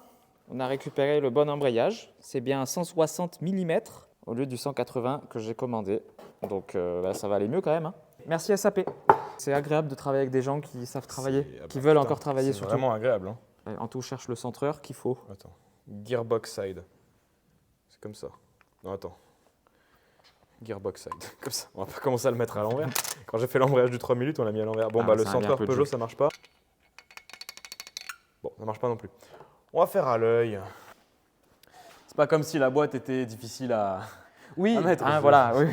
Speaker 6: On a récupéré le bon embrayage. C'est bien un 160 mm au lieu du 180 que j'ai commandé. Donc bah, ça va aller mieux quand même. Hein. Merci SAP. C'est agréable de travailler avec des gens qui savent travailler, qui veulent encore travailler
Speaker 2: C'est
Speaker 6: surtout.
Speaker 2: vraiment agréable. Hein.
Speaker 6: Allez, Anto cherche le centreur qu'il faut.
Speaker 2: Attends. Gearbox side. C'est comme ça. Non, attends. Gearbox side. Comme ça. On va pas commencer à le mettre à l'envers. Quand j'ai fait l'embrayage du 3 minutes, on l'a mis à l'envers. Bon,
Speaker 6: Ah,
Speaker 2: bah le
Speaker 6: ça a mis un
Speaker 2: centreur
Speaker 6: peu de
Speaker 2: Peugeot,
Speaker 6: jeu.
Speaker 2: ça marche pas. Bon, ça marche pas non plus. On va faire à l'œil. C'est pas comme si la boîte était difficile à.
Speaker 6: Oui,
Speaker 2: à mettre.
Speaker 6: hein, voilà, oui.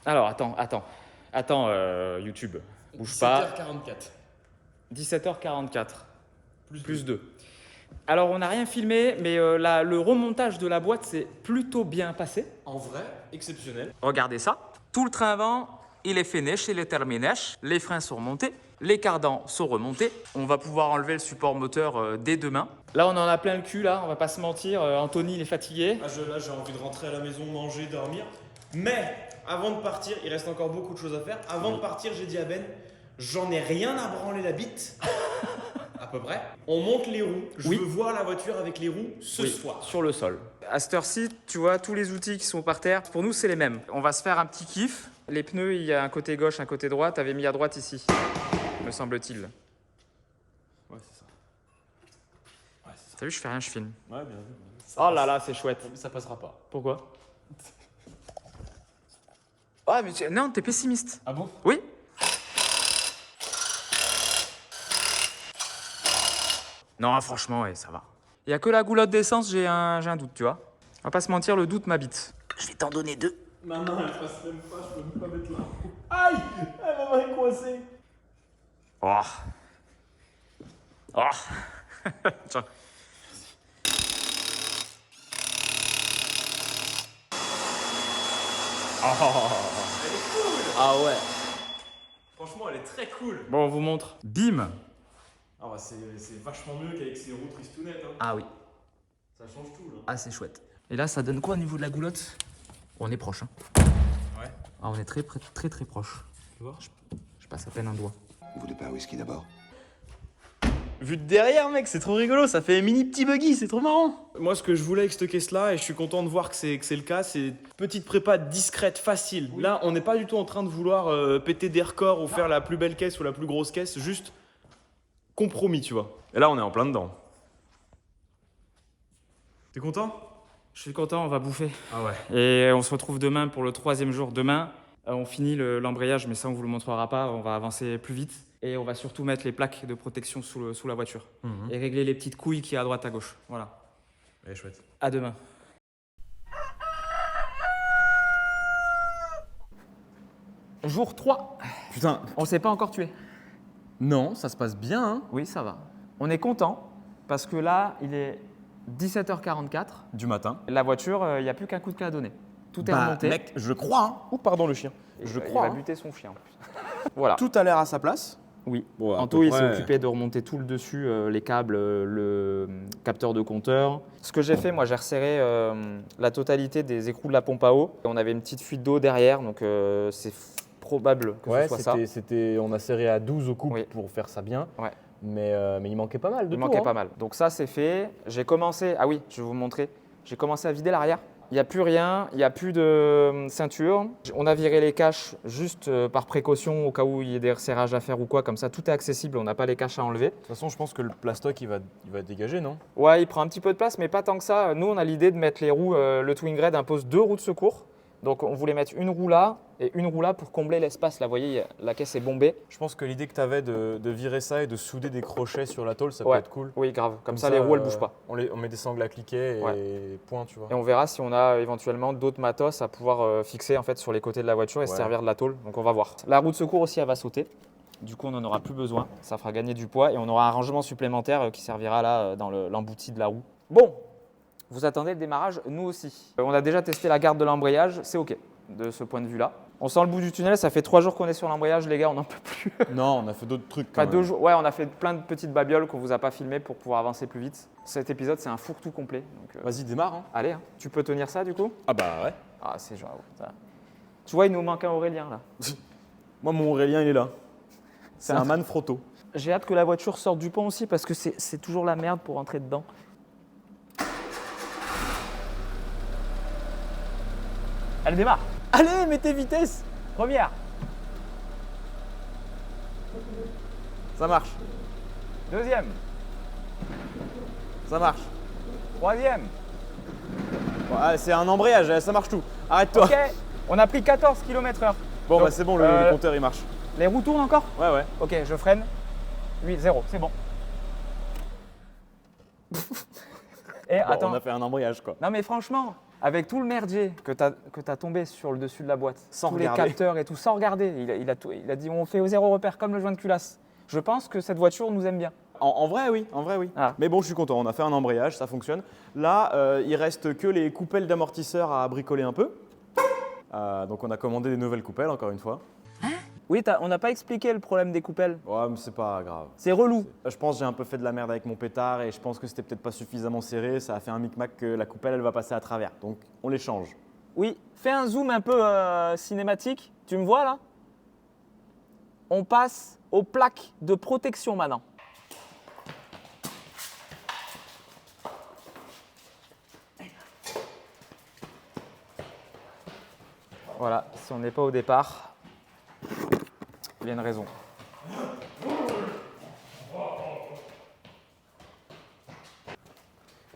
Speaker 6: Alors, attends, YouTube, bouge pas. 17h44. Plus 2. Alors, on n'a rien filmé, mais le remontage de la boîte s'est plutôt bien passé.
Speaker 2: En vrai, exceptionnel.
Speaker 6: Regardez ça. Tout le train avant, il est finish, il est terminé. Les freins sont remontés, les cardans sont remontés. On va pouvoir enlever le support moteur dès demain. Là, on en a plein le cul, là, on va pas se mentir. Anthony, il est fatigué.
Speaker 2: Là, j'ai envie de rentrer à la maison, manger, dormir. Mais avant de partir, il reste encore beaucoup de choses à faire. Avant de partir, j'ai dit à Ben, j'en ai rien à branler la bite. À peu près. On monte les roues. Je veux voir la voiture avec les roues ce soir.
Speaker 6: Sur le sol. À cette heure-ci, tu vois, tous les outils qui sont par terre, pour nous, c'est les mêmes. On va se faire un petit kiff. Les pneus, il y a un côté gauche, un côté droit. T'avais mis à droite ici, me semble-t-il.
Speaker 2: Ouais, c'est ça.
Speaker 6: T'as vu, je fais rien, je filme.
Speaker 2: Ouais, bien vu.
Speaker 6: Oh là là, c'est chouette.
Speaker 2: Ça passera pas.
Speaker 6: Pourquoi? Ah, mais non, t'es pessimiste.
Speaker 2: Ah bon?
Speaker 6: Oui. Non, franchement, ouais, ça va. Il y a que la goulotte d'essence, j'ai un doute, tu vois. On va pas se mentir, le doute m'habite. Je vais t'en donner 2.
Speaker 2: Ma main, elle passe même pas, je peux même pas mettre là. Aïe! Ma main est coincée.
Speaker 6: Oh. Oh. Tiens.
Speaker 2: Ah ouais. Franchement, elle est très cool.
Speaker 6: Bon, on vous montre. Bim.
Speaker 2: Ah bah c'est vachement mieux qu'avec ces roues tristounettes. Hein.
Speaker 6: Ah oui.
Speaker 2: Ça change tout là.
Speaker 6: Ah, c'est chouette. Et là, ça donne quoi au niveau de la goulotte? On est proche, hein.
Speaker 2: Ouais.
Speaker 6: Ah, on est très proche.
Speaker 2: Tu vois?
Speaker 6: Je passe à peine un doigt.
Speaker 8: Vous voulez pas un whisky d'abord?
Speaker 2: Vu de derrière, mec, c'est trop rigolo, ça fait un mini petit buggy, c'est trop marrant. Moi, ce que je voulais avec cette caisse-là, et je suis content de voir que c'est le cas, c'est petite prépa discrète, facile. Oui. Là, on n'est pas du tout en train de vouloir péter des records ou faire la plus belle caisse ou la plus grosse caisse, juste compromis, tu vois. Et là, on est en plein dedans. T'es content?
Speaker 6: Je suis content, on va bouffer.
Speaker 2: Ah ouais.
Speaker 6: Et on se retrouve demain pour le 3e jour. Demain, on finit l'embrayage, mais ça, on vous le montrera pas. On va avancer plus vite. Et on va surtout mettre les plaques de protection sous la voiture. Et régler les petites couilles qui y a à droite, à gauche. Voilà.
Speaker 2: Elle est chouette.
Speaker 6: À demain. Jour 3.
Speaker 2: Putain.
Speaker 6: On s'est pas encore tué.
Speaker 2: Non, ça se passe bien, hein.
Speaker 6: Oui, ça va. On est content parce que là, il est 17h44.
Speaker 2: Du matin.
Speaker 6: La voiture, il n'y a plus qu'un coup de clé à donner. Tout est remonté.
Speaker 2: Mec, je crois, hein. Oh, pardon, le chien. Je crois.
Speaker 6: Il va buter son chien en plus. Voilà.
Speaker 2: Tout a l'air à sa place.
Speaker 6: Oui.
Speaker 2: Bon, à
Speaker 6: Anto,
Speaker 2: peu
Speaker 6: il s'est
Speaker 2: près.
Speaker 6: occupé de remonter tout le dessus, les câbles, le capteur de compteur. Ce que j'ai fait, moi, j'ai resserré la totalité des écrous de la pompe à eau. On avait une petite fuite d'eau derrière, donc c'est probable que ce soit ça.
Speaker 2: on a serré à 12 au couple
Speaker 6: Oui.
Speaker 2: pour faire ça bien.
Speaker 6: Ouais.
Speaker 2: Mais il manquait pas mal de
Speaker 6: Il
Speaker 2: tout.
Speaker 6: manquait
Speaker 2: hein.
Speaker 6: pas mal. Donc ça, c'est fait. J'ai commencé, ah oui, je vais vous montrer. J'ai commencé à vider l'arrière. Il n'y a plus rien, il n'y a plus de ceinture. On a viré les caches juste par précaution au cas où il y ait des resserrages à faire ou quoi. Comme ça, tout est accessible, on n'a pas les caches à enlever.
Speaker 2: De toute façon, je pense que le plastoc, il va dégager, non?
Speaker 6: Ouais, il prend un petit peu de place, mais pas tant que ça. Nous, on a l'idée de mettre les roues. Le Twin Red impose 2 roues de secours. Donc, on voulait mettre une roue là et une roue là pour combler l'espace. Là, vous voyez, la caisse est bombée.
Speaker 2: Je pense que l'idée que tu avais de virer ça et de souder des crochets sur la tôle, ça peut
Speaker 6: Ouais.
Speaker 2: être cool.
Speaker 6: Oui, grave. Comme ça, les roues, elles bougent pas.
Speaker 2: On met des sangles à cliquer et point, tu vois.
Speaker 6: Et on verra si on a éventuellement d'autres matos à pouvoir fixer en fait sur les côtés de la voiture et se
Speaker 2: Ouais.
Speaker 6: servir de la tôle. Donc, on va voir. La roue de secours aussi, elle va sauter. Du coup, on n'en aura plus besoin. Ça fera gagner du poids et on aura un rangement supplémentaire qui servira là dans l'embouti de la roue. Bon, Vous attendez le démarrage, nous aussi. On a déjà testé la garde de l'embrayage, c'est OK de ce point de vue-là. On sent le bout du tunnel, ça fait 3 jours qu'on est sur l'embrayage, les gars, on n'en peut plus.
Speaker 2: Non, on a fait d'autres trucs.
Speaker 6: Pas 2 jours. Ouais, on a fait plein de petites babioles qu'on vous a pas filmées pour pouvoir avancer plus vite. Cet épisode, c'est un fourre-tout complet. Donc,
Speaker 2: Vas-y, démarre. Hein.
Speaker 6: allez, hein. Tu peux tenir ça du coup?
Speaker 2: Ah bah ouais.
Speaker 6: Ah, c'est genre. Ça. Tu vois, il nous manque un Aurélien là.
Speaker 2: Moi, mon Aurélien, il est là. C'est
Speaker 6: un
Speaker 2: un Manfrotto.
Speaker 6: J'ai hâte que la voiture sorte du pont aussi parce que c'est toujours la merde pour entrer dedans. Elle démarre. Allez, mets tes vitesses. Première.
Speaker 2: Ça marche.
Speaker 6: Deuxième.
Speaker 2: Ça marche.
Speaker 6: Troisième.
Speaker 2: Bon, ah, c'est un embrayage, ça marche tout. Arrête-toi.
Speaker 6: Ok. On a pris 14 km/h.
Speaker 2: Bon,
Speaker 6: Donc,
Speaker 2: bah c'est bon, le compteur il marche.
Speaker 6: Les roues tournent encore?
Speaker 2: Ouais, ouais.
Speaker 6: Ok, je freine. 8, 0, c'est bon. Et
Speaker 2: Bon,
Speaker 6: attends.
Speaker 2: on a fait un embrayage quoi.
Speaker 6: Non mais franchement, avec tout le merdier que t'as tombé sur le dessus de la boîte,
Speaker 2: Sans
Speaker 6: tous
Speaker 2: regarder.
Speaker 6: les capteurs et tout, sans regarder, il a dit on fait au 0 repère comme le joint de culasse. Je pense que cette voiture nous aime bien.
Speaker 2: En vrai, oui, en vrai, oui.
Speaker 6: Ah.
Speaker 2: Mais bon, je suis content, on a fait un embrayage, ça fonctionne. Là, il reste que les coupelles d'amortisseurs à bricoler un peu. Donc on a commandé des nouvelles coupelles, encore une fois.
Speaker 6: Oui, on n'a pas expliqué le problème des coupelles.
Speaker 2: Ouais, mais c'est pas grave.
Speaker 6: C'est relou.
Speaker 2: Je pense que j'ai un peu fait de la merde avec mon pétard et je pense que c'était peut-être pas suffisamment serré. Ça a fait un micmac que la coupelle, elle va passer à travers. Donc on les change.
Speaker 6: Oui, fais un zoom un peu cinématique. Tu me vois là? On passe aux plaques de protection maintenant. Voilà, si on n'est pas au départ, il y a une raison.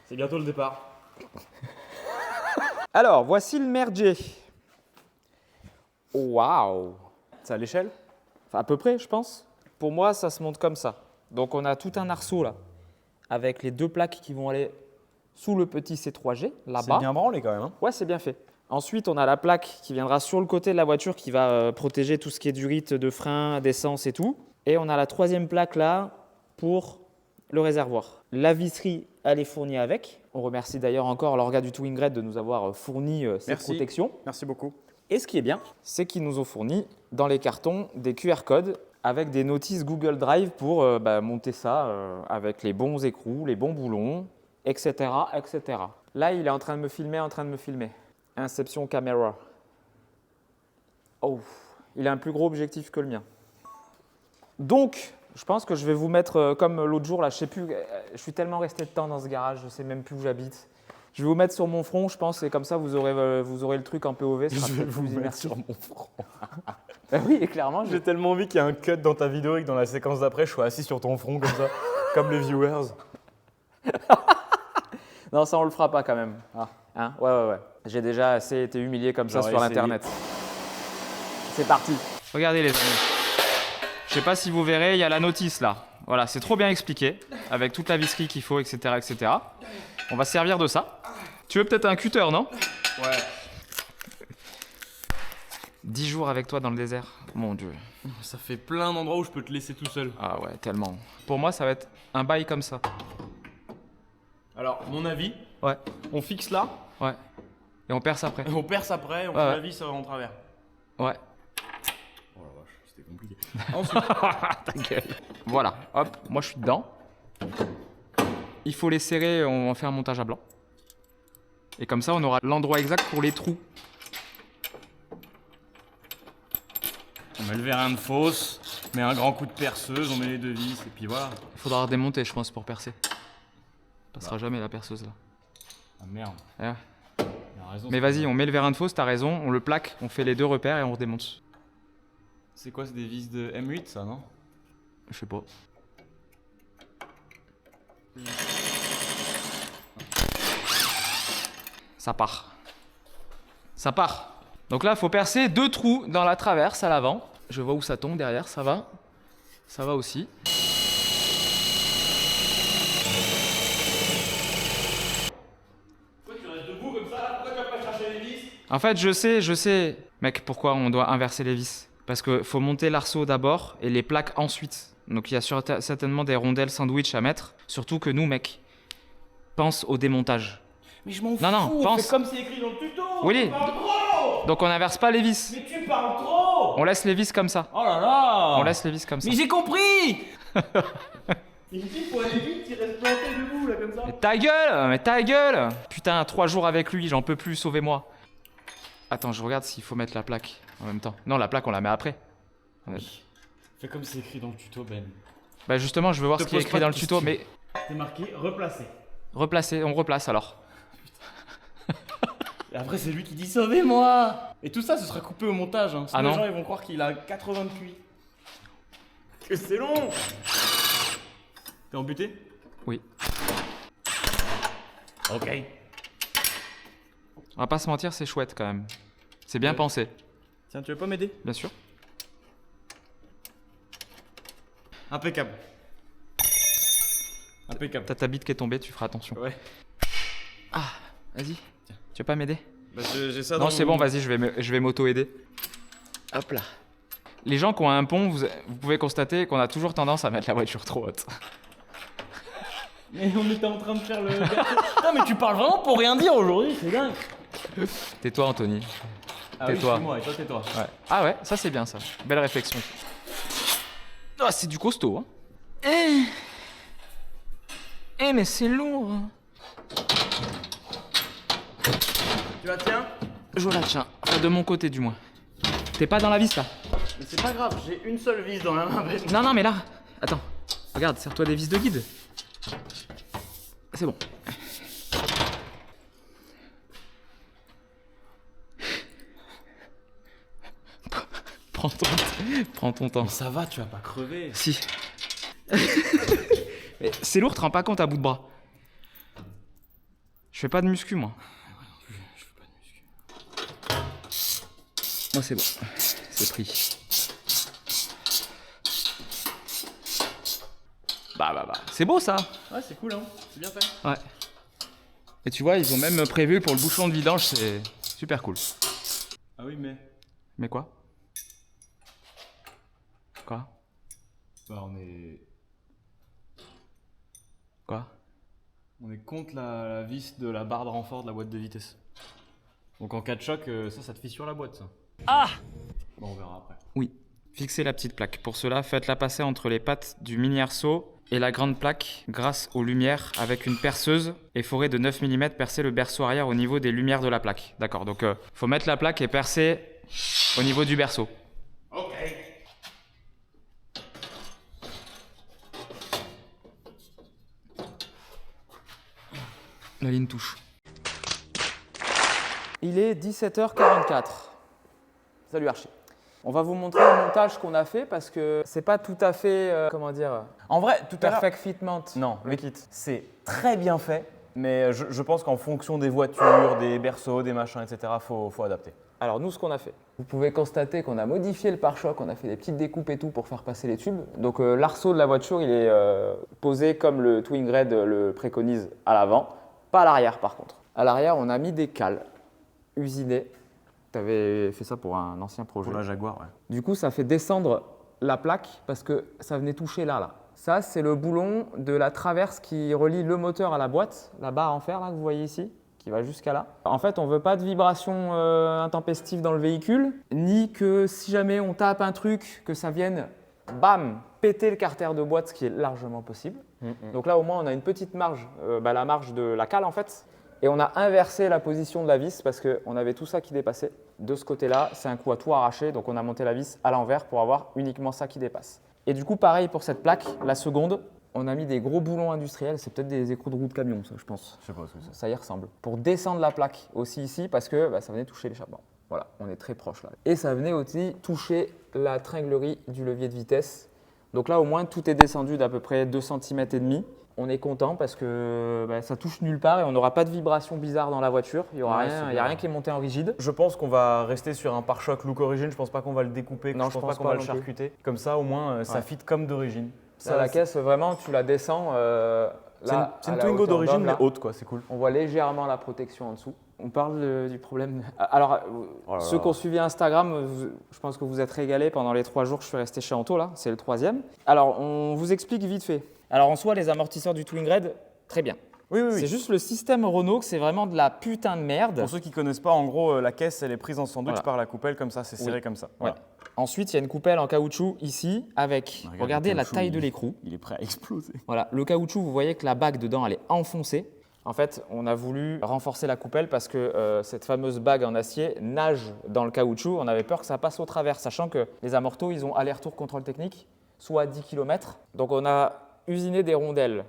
Speaker 2: C'est bientôt le départ.
Speaker 6: Alors, voici le merdier. Waouh!
Speaker 2: C'est à l'échelle?
Speaker 6: Enfin, à peu près, je pense. Pour moi, ça se monte comme ça. Donc, on a tout un arceau là, avec les 2 plaques qui vont aller sous le petit C3G, là-bas.
Speaker 2: C'est bien branlé quand même. Hein.
Speaker 6: Ouais, c'est bien fait. Ensuite, on a la plaque qui viendra sur le côté de la voiture qui va protéger tout ce qui est durite de frein, d'essence et tout. Et on a la 3e plaque là pour le réservoir. La visserie, elle est fournie avec. On remercie d'ailleurs encore l'orga du Twin Grid de nous avoir fourni ces
Speaker 2: Merci.
Speaker 6: protections.
Speaker 2: Merci beaucoup.
Speaker 6: Et ce qui est bien, c'est qu'ils nous ont fourni dans les cartons des QR codes avec des notices Google Drive pour monter ça avec les bons écrous, les bons boulons, etc., etc. Là, il est en train de me filmer, Inception Camera. Oh, il a un plus gros objectif que le mien. Donc, je pense que je vais vous mettre comme l'autre jour, là, je sais plus, je suis tellement resté de temps dans ce garage, je sais même plus où j'habite. Je vais vous mettre sur mon front, je pense, et comme ça, vous aurez le truc en POV. Ce sera
Speaker 2: Je vais
Speaker 6: peut-être
Speaker 2: vous
Speaker 6: plus
Speaker 2: mettre
Speaker 6: immersif.
Speaker 2: sur mon front.
Speaker 6: Oui, et clairement,
Speaker 2: J'ai tellement envie qu'il y ait un cut dans ta vidéo et que dans la séquence d'après, je sois assis sur ton front comme ça, comme les viewers.
Speaker 6: Non, ça, on le fera pas quand même.
Speaker 2: Ah.
Speaker 6: Hein, ouais. J'ai déjà assez été humilié comme ça
Speaker 2: J'aurais
Speaker 6: sur
Speaker 2: essayé.
Speaker 6: l'internet. C'est parti. Regardez les amis. Je sais pas si vous verrez, il y a la notice là. Voilà, c'est trop bien expliqué, avec toute la visserie qu'il faut, etc., etc. On va se servir de ça. Tu veux peut-être un cutter, non?
Speaker 2: Ouais.
Speaker 6: 10 jours avec toi dans le désert. Mon Dieu.
Speaker 2: Ça fait plein d'endroits où je peux te laisser tout seul.
Speaker 6: Ah ouais, tellement. Pour moi, ça va être un bail comme ça.
Speaker 2: Alors, mon avis,
Speaker 6: Ouais,
Speaker 2: on fixe là,
Speaker 6: ouais. Et on perce après.
Speaker 2: on perce après, on
Speaker 6: Ouais.
Speaker 2: fait la vis en travers.
Speaker 6: Ouais.
Speaker 2: Oh la vache, c'était compliqué. Ensuite,
Speaker 6: Voilà, hop, moi je suis dedans. Il faut les serrer, on fait un montage à blanc. Et comme ça, on aura l'endroit exact pour les trous.
Speaker 2: on met le vérin de fosse, on met un grand coup de perceuse, on met les 2 vis et puis voilà.
Speaker 6: Il faudra redémonter, je pense, pour percer. Ça passera jamais la perceuse là.
Speaker 2: Ah merde,
Speaker 6: Ouais.
Speaker 2: il a raison.
Speaker 6: Mais vas-y, on met le vérin de fausse, t'as raison, on le plaque, on fait les 2 repères et on redémonte.
Speaker 2: C'est quoi, c'est des vis de M8 ça, non?
Speaker 6: Je sais pas. Ça part. Ça part. Donc là, il faut percer 2 trous dans la traverse à l'avant. Je vois où ça tombe derrière, ça va. Ça va aussi.
Speaker 2: Pourquoi tu restes debout comme ça là? Pourquoi tu vas pas chercher les vis?
Speaker 6: En fait, je sais, mec, pourquoi on doit inverser les vis. Parce qu'il faut monter l'arceau d'abord et les plaques ensuite. Donc il y a certainement des rondelles sandwich à mettre. Surtout que nous, mec, pense au démontage.
Speaker 2: Mais je m'en fous.
Speaker 6: Non, non,
Speaker 2: on
Speaker 6: pense.
Speaker 2: fait comme c'est écrit dans le tuto.
Speaker 6: Willy.
Speaker 2: Tu parles trop.
Speaker 6: Donc on n'inverse pas les vis.
Speaker 2: Mais tu parles trop.
Speaker 6: On laisse les vis comme ça.
Speaker 2: Oh là là.
Speaker 6: On laisse les vis comme ça.
Speaker 2: Mais j'ai compris. Il me dit faut aller vite, il reste planté debout là comme ça.
Speaker 6: Mais ta gueule. Putain, 3 jours avec lui, j'en peux plus, sauvez-moi. Attends, je regarde s'il faut mettre la plaque en même temps. Non, la plaque, on la met après.
Speaker 2: Fais comme c'est écrit dans le tuto, Ben.
Speaker 6: Bah justement, je veux voir
Speaker 2: Te
Speaker 6: ce qui est
Speaker 2: pose
Speaker 6: écrit
Speaker 2: pas
Speaker 6: dans
Speaker 2: de
Speaker 6: le tuto,
Speaker 2: questions.
Speaker 6: mais
Speaker 2: C'est marqué replacer.
Speaker 6: replacer, on replace alors.
Speaker 2: Et après, c'est lui qui dit sauvez-moi. Et tout ça, ce sera coupé au montage. Hein.
Speaker 6: Ah
Speaker 2: Sinon,
Speaker 6: non.
Speaker 2: les gens ils vont croire qu'il a 80 de QI. Que c'est long. T'es embuté?
Speaker 6: Oui.
Speaker 2: Ok.
Speaker 6: On va pas se mentir, c'est chouette quand même. C'est bien pensé,
Speaker 2: Tiens, tu veux pas m'aider?
Speaker 6: bien sûr.
Speaker 2: Impeccable. Impeccable.
Speaker 6: T'as ta bite qui est tombée, tu feras attention.
Speaker 2: Ouais.
Speaker 6: Ah, vas-y. Tu veux pas m'aider?
Speaker 2: Bah, j'ai ça
Speaker 6: Non,
Speaker 2: dans
Speaker 6: c'est
Speaker 2: mon-
Speaker 6: bon, vas-y, je vais m'auto-aider. Hop là. Les gens qui ont un pont, vous pouvez constater qu'on a toujours tendance à mettre la voiture trop haute.
Speaker 2: Mais on était en train de faire le. Non, mais tu parles vraiment pour rien dire aujourd'hui, c'est dingue.
Speaker 6: Tais-toi, Anthony.
Speaker 2: Ah oui,
Speaker 6: Tais-toi.
Speaker 2: moi et toi, tais-toi.
Speaker 6: Ouais. Ah ouais, ça c'est bien ça. Belle réflexion. Ah, c'est du costaud, hein. Mais c'est lourd.
Speaker 2: Tu la tiens?
Speaker 6: Je la tiens. Enfin, de mon côté, du moins. T'es pas dans la vis là?
Speaker 2: Mais c'est pas grave, j'ai une seule vis dans la main, Ben.
Speaker 6: Non, non, mais là. Attends. Regarde, serre-toi des vis de guide. C'est bon. Prends ton temps.
Speaker 2: Ça va, tu vas pas crever.
Speaker 6: Si. Mais c'est lourd, te rends pas compte à bout de bras. Je fais pas de muscu, moi. Moi, c'est bon. C'est pris. Bah. C'est beau, ça.
Speaker 2: Ouais, c'est cool, hein. C'est bien fait.
Speaker 6: Ouais. Et tu vois, ils ont même prévu pour le bouchon de vidange, c'est super cool.
Speaker 2: Ah oui, mais.
Speaker 6: Mais quoi? Quoi?
Speaker 2: Bah, on est.
Speaker 6: Quoi?
Speaker 2: On est contre la vis de la barre de renfort de la boîte de vitesse. Donc en cas de choc, ça te fissure la boîte, ça.
Speaker 6: Ah!
Speaker 2: Bon, on verra après.
Speaker 6: Oui. Fixez la petite plaque. Pour cela, faites-la passer entre les pattes du mini arceau et la grande plaque grâce aux lumières avec une perceuse et forêt de 9 mm percer le berceau arrière au niveau des lumières de la plaque. D'accord, donc faut mettre la plaque et percer au niveau du berceau.
Speaker 2: Ok.
Speaker 6: La ligne touche.
Speaker 1: Il est 17h44. Salut Archie. On va vous montrer le montage qu'on a fait parce que c'est pas tout à fait, comment dire,
Speaker 8: En vrai, tout à l'heure.
Speaker 1: perfect fitment.
Speaker 8: Non, le kit, c'est très bien fait, mais je pense qu'en fonction des voitures, des berceaux, des machins, etc., faut adapter.
Speaker 1: Alors nous, ce qu'on a fait, vous pouvez constater qu'on a modifié le pare-choc, on a fait des petites découpes et tout pour faire passer les tubes. Donc l'arceau de la voiture, il est posé comme le Twin Red le préconise à l'avant, pas à l'arrière par contre. À l'arrière, on a mis des cales usinées. Tu avais fait ça pour un ancien projet.
Speaker 8: Pour la Jaguar, ouais.
Speaker 1: Du coup, ça fait descendre la plaque parce que ça venait toucher là. Ça, c'est le boulon de la traverse qui relie le moteur à la boîte, la barre en fer là, que vous voyez ici, qui va jusqu'à là. En fait, on ne veut pas de vibration intempestive dans le véhicule, ni que si jamais on tape un truc, que ça vienne, bam, péter le carter de boîte, ce qui est largement possible. Donc là, au moins, on a une petite marge, la marge de la cale en fait. Et on a inversé la position de la vis parce qu'on avait tout ça qui dépassait. De ce côté-là, c'est un coup à tout arracher, donc on a monté la vis à l'envers pour avoir uniquement ça qui dépasse. Et du coup, pareil pour cette plaque, la seconde, on a mis des gros boulons industriels, c'est peut-être des écrous de roue de camion, ça, je pense.
Speaker 8: Je sais pas ce que c'est.
Speaker 1: Ça y ressemble. Pour descendre la plaque aussi ici parce que ça venait toucher l'échappement. Voilà, on est très proche là. Et ça venait aussi toucher la tringlerie du levier de vitesse. Donc là, au moins, tout est descendu d'à peu près 2 cm et demi. On est content parce que ça touche nulle part et on n'aura pas de vibration bizarre dans la voiture. Il n'y aura
Speaker 8: Ouais,
Speaker 1: rien,
Speaker 8: c'est
Speaker 1: il y a
Speaker 8: bien.
Speaker 1: rien qui est monté en rigide.
Speaker 8: Je pense qu'on va rester sur un pare-choc look origine. Je pense pas qu'on va le découper.
Speaker 1: Non,
Speaker 8: je pense pas qu'on va le
Speaker 1: non plus.
Speaker 8: charcuter. Comme ça, au moins, ça
Speaker 1: Ouais.
Speaker 8: fit comme d'origine.
Speaker 1: Ça, la caisse, vraiment, tu la descends.
Speaker 8: C'est une,
Speaker 1: Là,
Speaker 8: c'est
Speaker 1: à
Speaker 8: une
Speaker 1: la
Speaker 8: Twingo
Speaker 1: hauteur
Speaker 8: d'origine,
Speaker 1: d'homme,
Speaker 8: mais
Speaker 1: là.
Speaker 8: haute, quoi. C'est cool.
Speaker 1: On voit légèrement la protection en dessous. On parle du problème. Alors,
Speaker 8: Oh là
Speaker 1: ceux
Speaker 8: là.
Speaker 1: qui ont suivi Instagram, je pense que vous êtes régalés pendant les 3 jours que je suis resté chez Anto, là. C'est le 3e. Alors, on vous explique vite fait. Alors, en soi, les amortisseurs du Twin Red, très bien.
Speaker 8: Oui, oui,
Speaker 6: C'est
Speaker 8: oui.
Speaker 6: juste le système Renault que c'est vraiment de la putain de merde.
Speaker 8: Pour ceux qui connaissent pas, en gros, la caisse, elle est prise en sandwich
Speaker 6: Voilà.
Speaker 8: par la coupelle comme ça, c'est serré
Speaker 6: Oui.
Speaker 8: comme ça.
Speaker 6: Ouais.
Speaker 8: Voilà.
Speaker 6: Ensuite, il y a une coupelle en caoutchouc ici avec,
Speaker 8: Regarde,
Speaker 6: regardez
Speaker 8: le
Speaker 6: la
Speaker 8: caoutchouc,
Speaker 6: taille de l'écrou.
Speaker 8: Il est prêt à exploser.
Speaker 6: Voilà, le caoutchouc, vous voyez que la bague dedans, elle est enfoncée. En fait, on a voulu renforcer la coupelle parce que cette fameuse bague en acier nage dans le caoutchouc. On avait peur que ça passe au travers, sachant que les amortos, ils ont aller-retour contrôle technique, soit à 10 km. Donc on a usiné des rondelles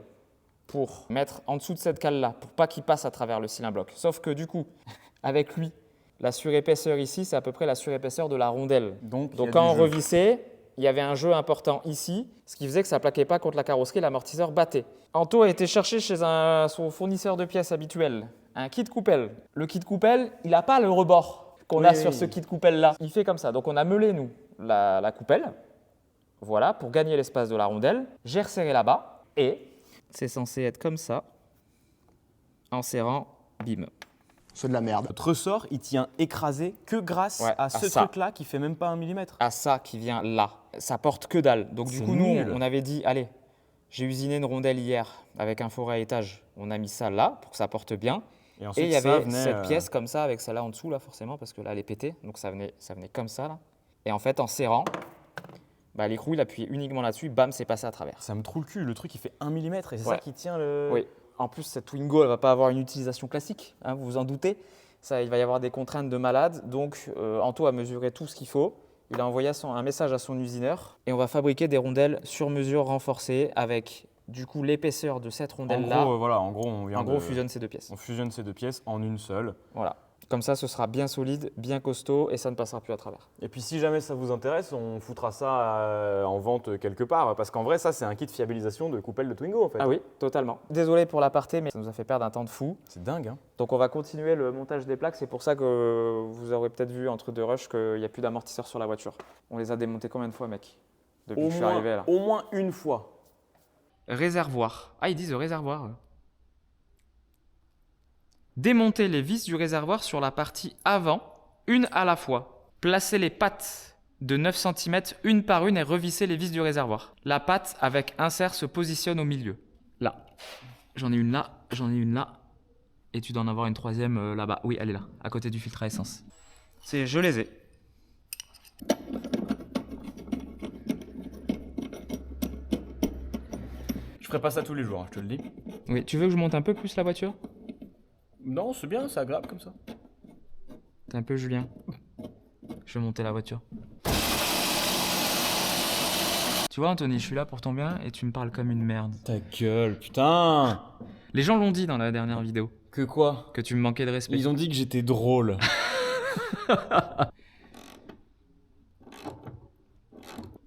Speaker 6: pour mettre en dessous de cette cale-là, pour pas qu'il passe à travers le cylindre bloc. Sauf que du coup, avec lui, la surépaisseur ici, c'est à peu près la surépaisseur de la rondelle.
Speaker 8: Donc
Speaker 6: Quand on revissait, il y avait un jeu important ici, ce qui faisait que ça ne plaquait pas contre la carrosserie, l'amortisseur battait. Anto a été chercher chez son fournisseur de pièces habituel, un kit coupelle. Le kit coupelle, il n'a pas le rebord qu'on a sur ce kit coupelle-là. Il fait comme ça. Donc on a meulé, nous, la coupelle, voilà, pour gagner l'espace de la rondelle. J'ai resserré là-bas et c'est censé être comme ça, en serrant, bim.
Speaker 8: C'est de la merde. Notre ressort, il tient écrasé que grâce
Speaker 6: Ouais,
Speaker 8: à
Speaker 6: à
Speaker 8: ce
Speaker 6: ça.
Speaker 8: truc-là qui fait même pas 1 millimètre.
Speaker 6: À ça qui vient là. Ça porte que dalle. Donc du
Speaker 8: C'est
Speaker 6: coup, nous,
Speaker 8: nul.
Speaker 6: on avait dit, allez, j'ai usiné une rondelle hier avec un forêt à étage. On a mis ça là pour que ça porte bien.
Speaker 8: Et ensuite,
Speaker 6: Et il y
Speaker 8: ça
Speaker 6: avait
Speaker 8: venait,
Speaker 6: cette pièce comme ça avec celle-là en dessous, là, forcément, parce que là, elle est pétée. Donc ça venait comme ça, là. Et en fait, en serrant, bah, l'écrou, il appuyait uniquement là-dessus. Bam, c'est passé à travers.
Speaker 8: Ça me trouve le cul. Le truc, il fait 1 millimètre et c'est
Speaker 6: Ouais.
Speaker 8: ça qui tient le.
Speaker 6: Oui. En plus, cette Twingo, elle va pas avoir une utilisation classique, hein, vous vous en doutez. Ça, il va y avoir des contraintes de malade. Donc, Anto a mesuré tout ce qu'il faut. Il a envoyé un message à son usineur. Et on va fabriquer des rondelles sur mesure renforcées avec, du coup, l'épaisseur de cette
Speaker 8: En
Speaker 6: rondelle-là.
Speaker 8: gros, voilà, en gros, on vient
Speaker 6: En gros,
Speaker 8: de-
Speaker 6: on fusionne ces deux pièces.
Speaker 8: On fusionne ces deux pièces en une seule.
Speaker 6: Voilà. Comme ça, ce sera bien solide, bien costaud et ça ne passera plus à travers.
Speaker 8: Et puis si jamais ça vous intéresse, on foutra ça en vente quelque part. Parce qu'en vrai, ça, c'est un kit de fiabilisation de coupelle de Twingo en fait.
Speaker 6: Ah oui, totalement. Désolé pour l'aparté, mais ça nous a fait perdre un temps de fou.
Speaker 8: C'est dingue, hein.
Speaker 6: Donc on va continuer le montage des plaques. C'est pour ça que vous aurez peut-être vu entre deux rushs qu'il n'y a plus d'amortisseur sur la voiture. On les a démontés combien de fois, mec, depuis que je suis arrivé là?
Speaker 8: Au moins une fois.
Speaker 6: Réservoir. Ah, ils disent réservoir. Démonter les vis du réservoir sur la partie avant, une à la fois. Placer les pattes de 9 cm une par une et revisser les vis du réservoir. La patte avec insert se positionne au milieu. Là. J'en ai une là, j'en ai une là. Et tu dois en avoir une troisième là-bas. Oui, elle est là, à côté du filtre à essence. Je les ai.
Speaker 8: Je ferai pas ça tous les jours, hein, je te le dis.
Speaker 6: Oui, tu veux que je monte un peu plus la voiture?
Speaker 8: Non, c'est bien, c'est agréable comme ça.
Speaker 6: T'es un peu Julien. Je vais monter la voiture. Tu vois, Anthony, je suis là pour ton bien et tu me parles comme une merde.
Speaker 8: Ta gueule, putain.
Speaker 6: Les gens l'ont dit dans la dernière vidéo,
Speaker 8: Que quoi?
Speaker 6: que tu me manquais de respect.
Speaker 8: Ils ont dit que j'étais drôle.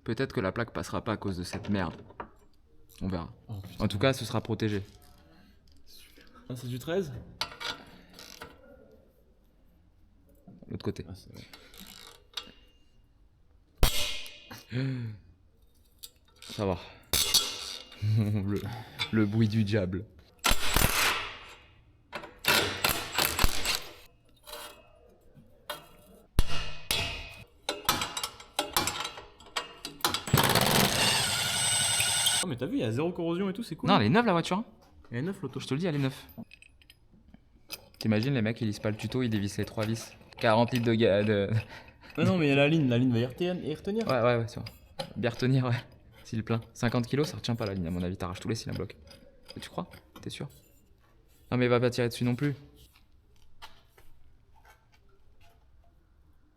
Speaker 6: Peut-être que la plaque passera pas à cause de cette merde. On verra. En tout cas, ce sera protégé.
Speaker 8: Ah, c'est du 13?
Speaker 6: L'autre côté.
Speaker 8: Ah, c'est vrai.
Speaker 6: Ça va. le bruit du diable.
Speaker 8: Oh, mais t'as vu, il y a zéro corrosion et tout, c'est cool.
Speaker 6: Non, elle est neuve la voiture. Hein.
Speaker 8: Elle est neuf l'auto.
Speaker 6: Je te le dis, elle est neuve. T'imagines les mecs, ils lisent pas le tuto, ils dévissent les 3 vis. 40 litres de...
Speaker 8: Ah non, mais il y a la ligne va y retenir.
Speaker 6: Ouais, c'est vrai. Bien retenir, ouais. S'il est plein. 50 kilos, ça retient pas la ligne, à mon avis. T'arraches tous les cylindres blocs. Tu crois? T'es sûr? Non, mais va pas tirer dessus non plus.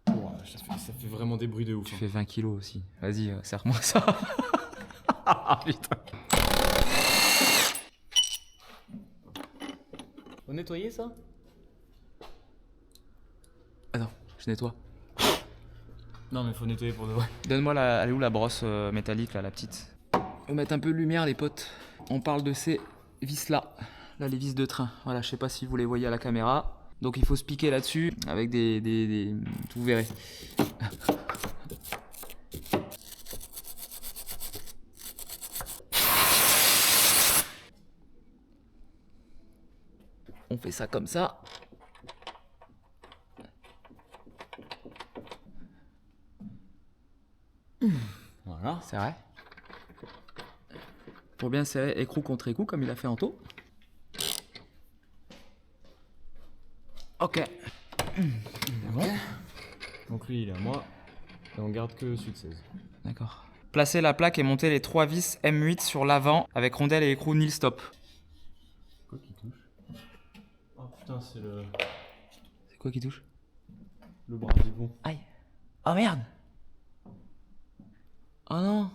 Speaker 8: Ça fait vraiment des bruits de ouf.
Speaker 6: Tu fais 20 kilos aussi. Vas-y, serre-moi ça. Ah putain.
Speaker 8: Faut nettoyer ça?
Speaker 6: Attends, je nettoie.
Speaker 8: Non, mais faut nettoyer pour de vrai.
Speaker 6: Donne-moi elle est où la brosse métallique là, la petite? On va mettre un peu de lumière les potes. On parle de ces vis là. Là les vis de train. Voilà, je sais pas si vous les voyez à la caméra. Donc il faut se piquer là-dessus avec des... Vous verrez. On fait ça comme ça.
Speaker 8: Voilà.
Speaker 6: C'est vrai. Pour bien serrer écrou contre écrou comme il a fait Anto. Ok.
Speaker 2: Donc lui, il est à moi. Et on garde que celui de 16.
Speaker 6: D'accord. Placez la plaque et montez les 3 vis M8 sur l'avant avec rondelle et écrou nil stop.
Speaker 2: Quoi qui touche? Oh putain, c'est le
Speaker 6: C'est quoi qui touche?
Speaker 2: bras du bon.
Speaker 6: Aïe. Oh merde. Oh non.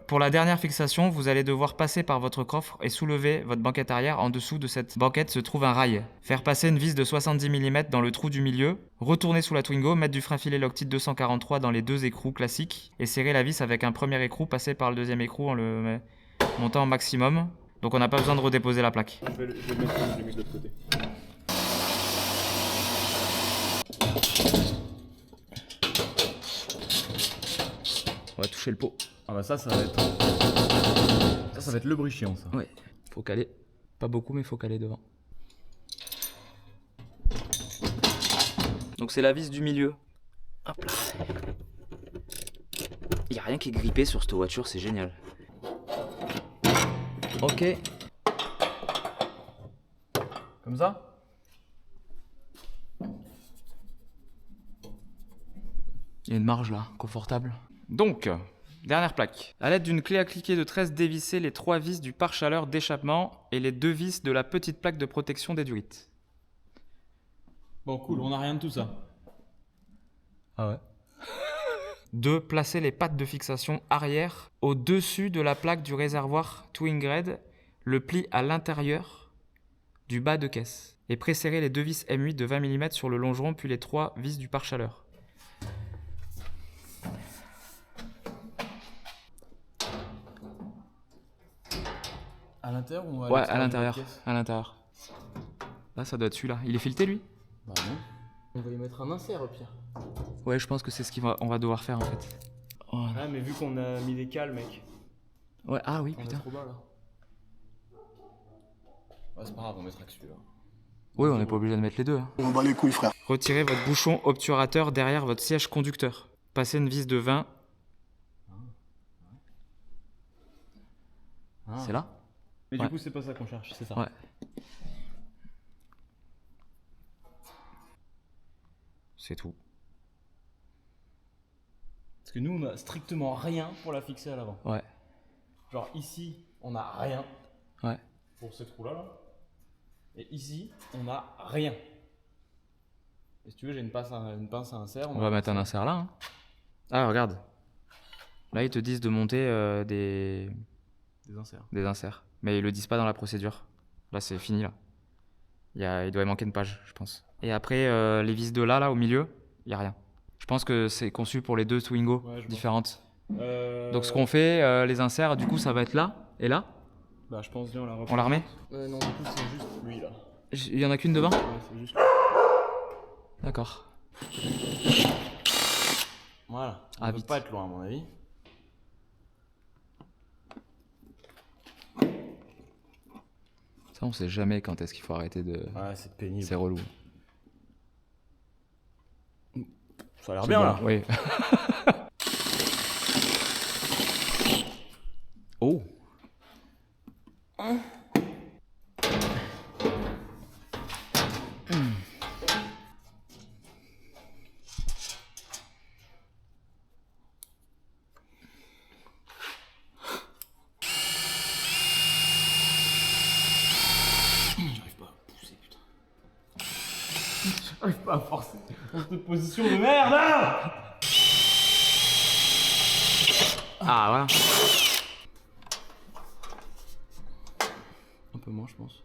Speaker 6: Pour la dernière fixation, vous allez devoir passer par votre coffre et soulever votre banquette arrière. En dessous de cette banquette se trouve un rail. Faire passer une vis de 70 mm dans le trou du milieu, retourner sous la Twingo, mettre du frein filet Loctite 243 dans les 2 écrous classiques et serrer la vis avec un premier écrou, passer par le deuxième écrou en le montant au maximum. Donc on n'a pas besoin de redéposer la plaque.
Speaker 2: Je vais le mettre de l'autre côté.
Speaker 6: On va toucher le pot.
Speaker 2: Ah bah ça va être... Ça va être le chiant ça.
Speaker 6: Ouais, faut caler. Pas beaucoup, mais faut caler devant. Donc c'est la vis du milieu. Hop là. Il n'y a rien qui est grippé sur cette voiture, c'est génial. Ok.
Speaker 8: Comme ça?
Speaker 6: Il y a une marge là, confortable. Donc, dernière plaque. À l'aide d'une clé à cliquer de 13, dévissez les 3 vis du pare-chaleur d'échappement et les 2 vis de la petite plaque de protection des durite.
Speaker 2: Bon cool, on a rien de tout ça.
Speaker 6: Ah ouais. 2. Placez les pattes de fixation arrière au-dessus de la plaque du réservoir Twingred, le pli à l'intérieur du bas de caisse. Et presserrez les 2 vis M8 de 20 mm sur le longeron puis les 3 vis du pare-chaleur.
Speaker 2: À l'intérieur ou
Speaker 6: Ouais, à l'intérieur. À l'intérieur. Là, ça doit être celui-là. Il est fileté, lui?
Speaker 2: Bah non. On va y mettre un insert au pire.
Speaker 6: Ouais, je pense que c'est ce qu'on va devoir faire en fait. Voilà.
Speaker 2: Ah mais vu qu'on a mis des cales mec.
Speaker 6: Ouais, ah oui,
Speaker 2: On est
Speaker 6: putain.
Speaker 2: trop bas là. Ouais c'est pas grave, on mettra que celui-là.
Speaker 6: Oui, on n'est pas obligé de mettre les deux. Hein.
Speaker 3: On bat les couilles, frère.
Speaker 6: Retirez votre bouchon obturateur derrière votre siège conducteur. Passez une vis de 20. C'est là?
Speaker 2: Mais
Speaker 6: Ouais.
Speaker 2: du coup c'est pas ça qu'on cherche, c'est ça.
Speaker 6: Ouais. C'est tout.
Speaker 2: Parce que nous on a strictement rien pour la fixer à l'avant.
Speaker 6: Ouais.
Speaker 2: Genre ici on a rien
Speaker 6: Ouais.
Speaker 2: pour ce trou là. Et ici on a rien. Et si tu veux j'ai une pince à insert.
Speaker 6: On va mettre un insert là. Hein. Ah, regarde. Là, ils te disent de monter des
Speaker 2: inserts.
Speaker 6: des inserts. Mais ils le disent pas dans la procédure. Là, c'est fini, là. Il doit y manquer une page, je pense. Et après, les vis de là, au milieu, il n'y a rien. Je pense que c'est conçu pour les deux Twingo différentes. Donc, ce qu'on fait, les inserts, du coup, ça va être là et là.
Speaker 2: Bah, je pense bien on la reprend.
Speaker 6: On la remet?
Speaker 2: Non, du coup, c'est juste lui là.
Speaker 6: Il y en a qu'une devant?
Speaker 2: Ouais, c'est juste.
Speaker 6: D'accord.
Speaker 2: Voilà.
Speaker 6: Ah,
Speaker 2: On peut
Speaker 6: vite.
Speaker 2: pas être loin, à mon avis.
Speaker 6: Ça, on sait jamais quand est-ce qu'il faut arrêter de.
Speaker 2: Ouais, c'est pénible.
Speaker 6: C'est relou.
Speaker 2: Ça a l'air bien là.
Speaker 6: Oui. Oh.
Speaker 2: J'arrive pas à pousser, putain. J'arrive pas à forcer. Dans cette position de merde hein.
Speaker 6: Ah, voilà.
Speaker 2: Un peu moins, je pense.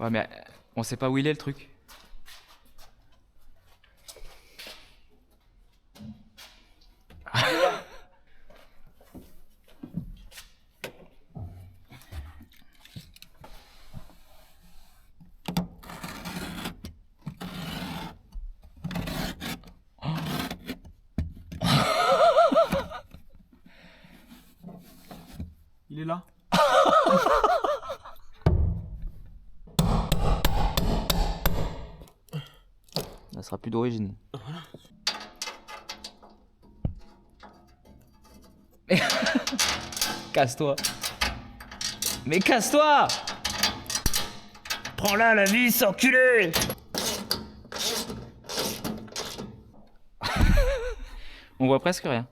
Speaker 6: Ouais, mais on sait pas où il est le truc.
Speaker 2: Il est là.
Speaker 6: Ça sera plus d'origine. Casse-toi. Mais casse-toi! Prends-la la vis, enculé! On voit presque rien.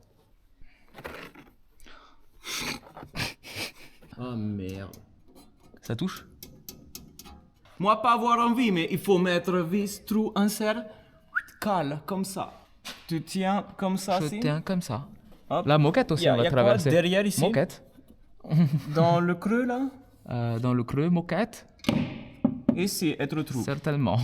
Speaker 2: Ah merde.
Speaker 6: Ça touche?
Speaker 2: Moi pas avoir envie, mais il faut mettre vis, trou, insert, cale, comme ça. Tu tiens comme ça,
Speaker 6: Je
Speaker 2: si.
Speaker 6: tiens comme ça.
Speaker 2: Hop.
Speaker 6: La moquette aussi,
Speaker 2: Y a-
Speaker 6: on va
Speaker 2: y a quoi
Speaker 6: traverser.
Speaker 2: derrière ici?
Speaker 6: Moquette.
Speaker 2: Dans le creux là.
Speaker 6: Dans le creux, moquette.
Speaker 2: Ici, être trou.
Speaker 6: Certainement.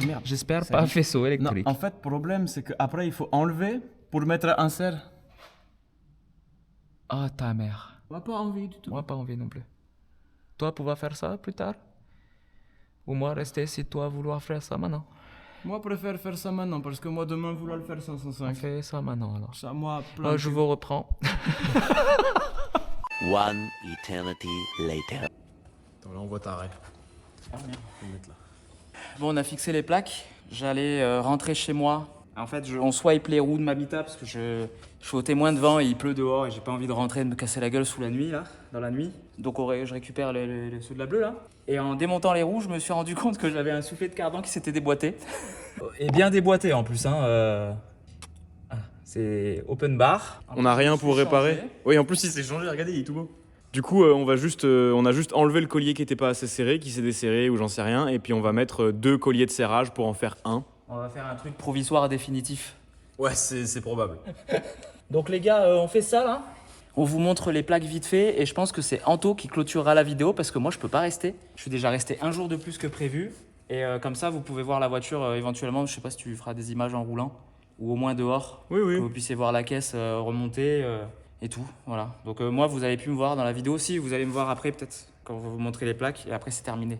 Speaker 2: Merde.
Speaker 6: J'espère
Speaker 2: Ça
Speaker 6: pas
Speaker 2: y est.
Speaker 6: faisceau
Speaker 2: Non,
Speaker 6: électrique.
Speaker 2: en fait, le problème, c'est qu'après, il faut enlever pour mettre insert.
Speaker 6: Ah, ta mère.
Speaker 2: On n'a pas envie du tout.
Speaker 6: Moi, pas envie non plus. Toi, pouvoir faire ça plus tard? Ou moi, rester si toi vouloir faire ça maintenant?
Speaker 2: Moi, je préfère faire ça maintenant parce que moi, demain, vouloir le faire sans
Speaker 6: On
Speaker 2: 105.
Speaker 6: fait ça maintenant alors.
Speaker 2: Ça, moi, plein
Speaker 6: Je vous reprends.
Speaker 5: One eternity later.
Speaker 2: Attends, là, on voit ta arrêt.
Speaker 1: Bon, on a fixé les plaques. J'allais rentrer chez moi. En fait, on swipe les roues de Mabita parce que je suis au témoin de vent et il pleut dehors et j'ai pas envie de rentrer et de me casser la gueule sous la nuit, là, dans la nuit. Donc je récupère ceux de la bleue, là. Et en démontant les roues, je me suis rendu compte que j'avais un soufflet de cardan qui s'était déboîté. Et bien déboîté en plus, hein. C'est open bar.
Speaker 2: On n'a rien pour réparer. Oui, en plus, il s'est changé, regardez, il est tout beau. Du coup, on a juste enlevé le collier qui était pas assez serré, qui s'est desserré ou j'en sais rien, et puis on va mettre 2 colliers de serrage pour en faire un.
Speaker 1: On va faire un truc provisoire définitif.
Speaker 2: Ouais, c'est probable.
Speaker 1: Donc les gars, on fait ça là. On vous montre les plaques vite fait et je pense que c'est Anto qui clôturera la vidéo parce que moi je peux pas rester. Je suis déjà resté un jour de plus que prévu et comme ça vous pouvez voir la voiture éventuellement. Je sais pas si tu feras des images en roulant ou au moins dehors.
Speaker 2: Oui, oui.
Speaker 1: Que vous puissiez voir la caisse remonter et tout. Voilà. Donc moi vous avez pu me voir dans la vidéo aussi. Vous allez me voir après peut-être quand on va vous montrer les plaques et après c'est terminé.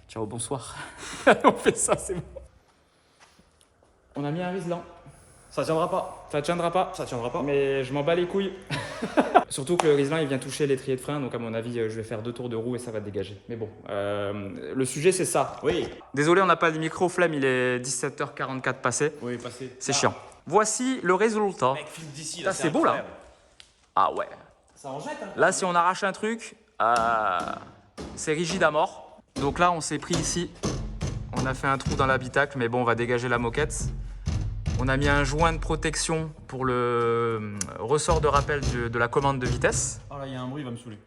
Speaker 1: Ciao, bonsoir. On fait ça, c'est bon. On a mis un Riesland.
Speaker 2: Ça tiendra pas.
Speaker 1: Ça tiendra pas.
Speaker 2: Ça tiendra pas.
Speaker 1: Mais je m'en bats les couilles. Surtout que le Riesland il vient toucher l'étrier de frein, donc à mon avis je vais faire 2 tours de roue et ça va dégager. Mais bon, le sujet c'est ça.
Speaker 2: Oui.
Speaker 1: Désolé on n'a pas de micro, flemme, il est 17h44 passé.
Speaker 2: Oui, passé.
Speaker 1: C'est chiant. Voici le résultat.
Speaker 2: Mec, filme d'ici,
Speaker 1: Ça, c'est beau, là. Ah ouais.
Speaker 2: Ça en jette, hein.
Speaker 1: Là si on arrache un truc, c'est rigide à mort. Donc là on s'est pris ici, on a fait un trou dans l'habitacle, mais bon on va dégager la moquette. On a mis un joint de protection pour le ressort de rappel de la commande de vitesse.
Speaker 2: Oh là, il y a un bruit, il va me saouler.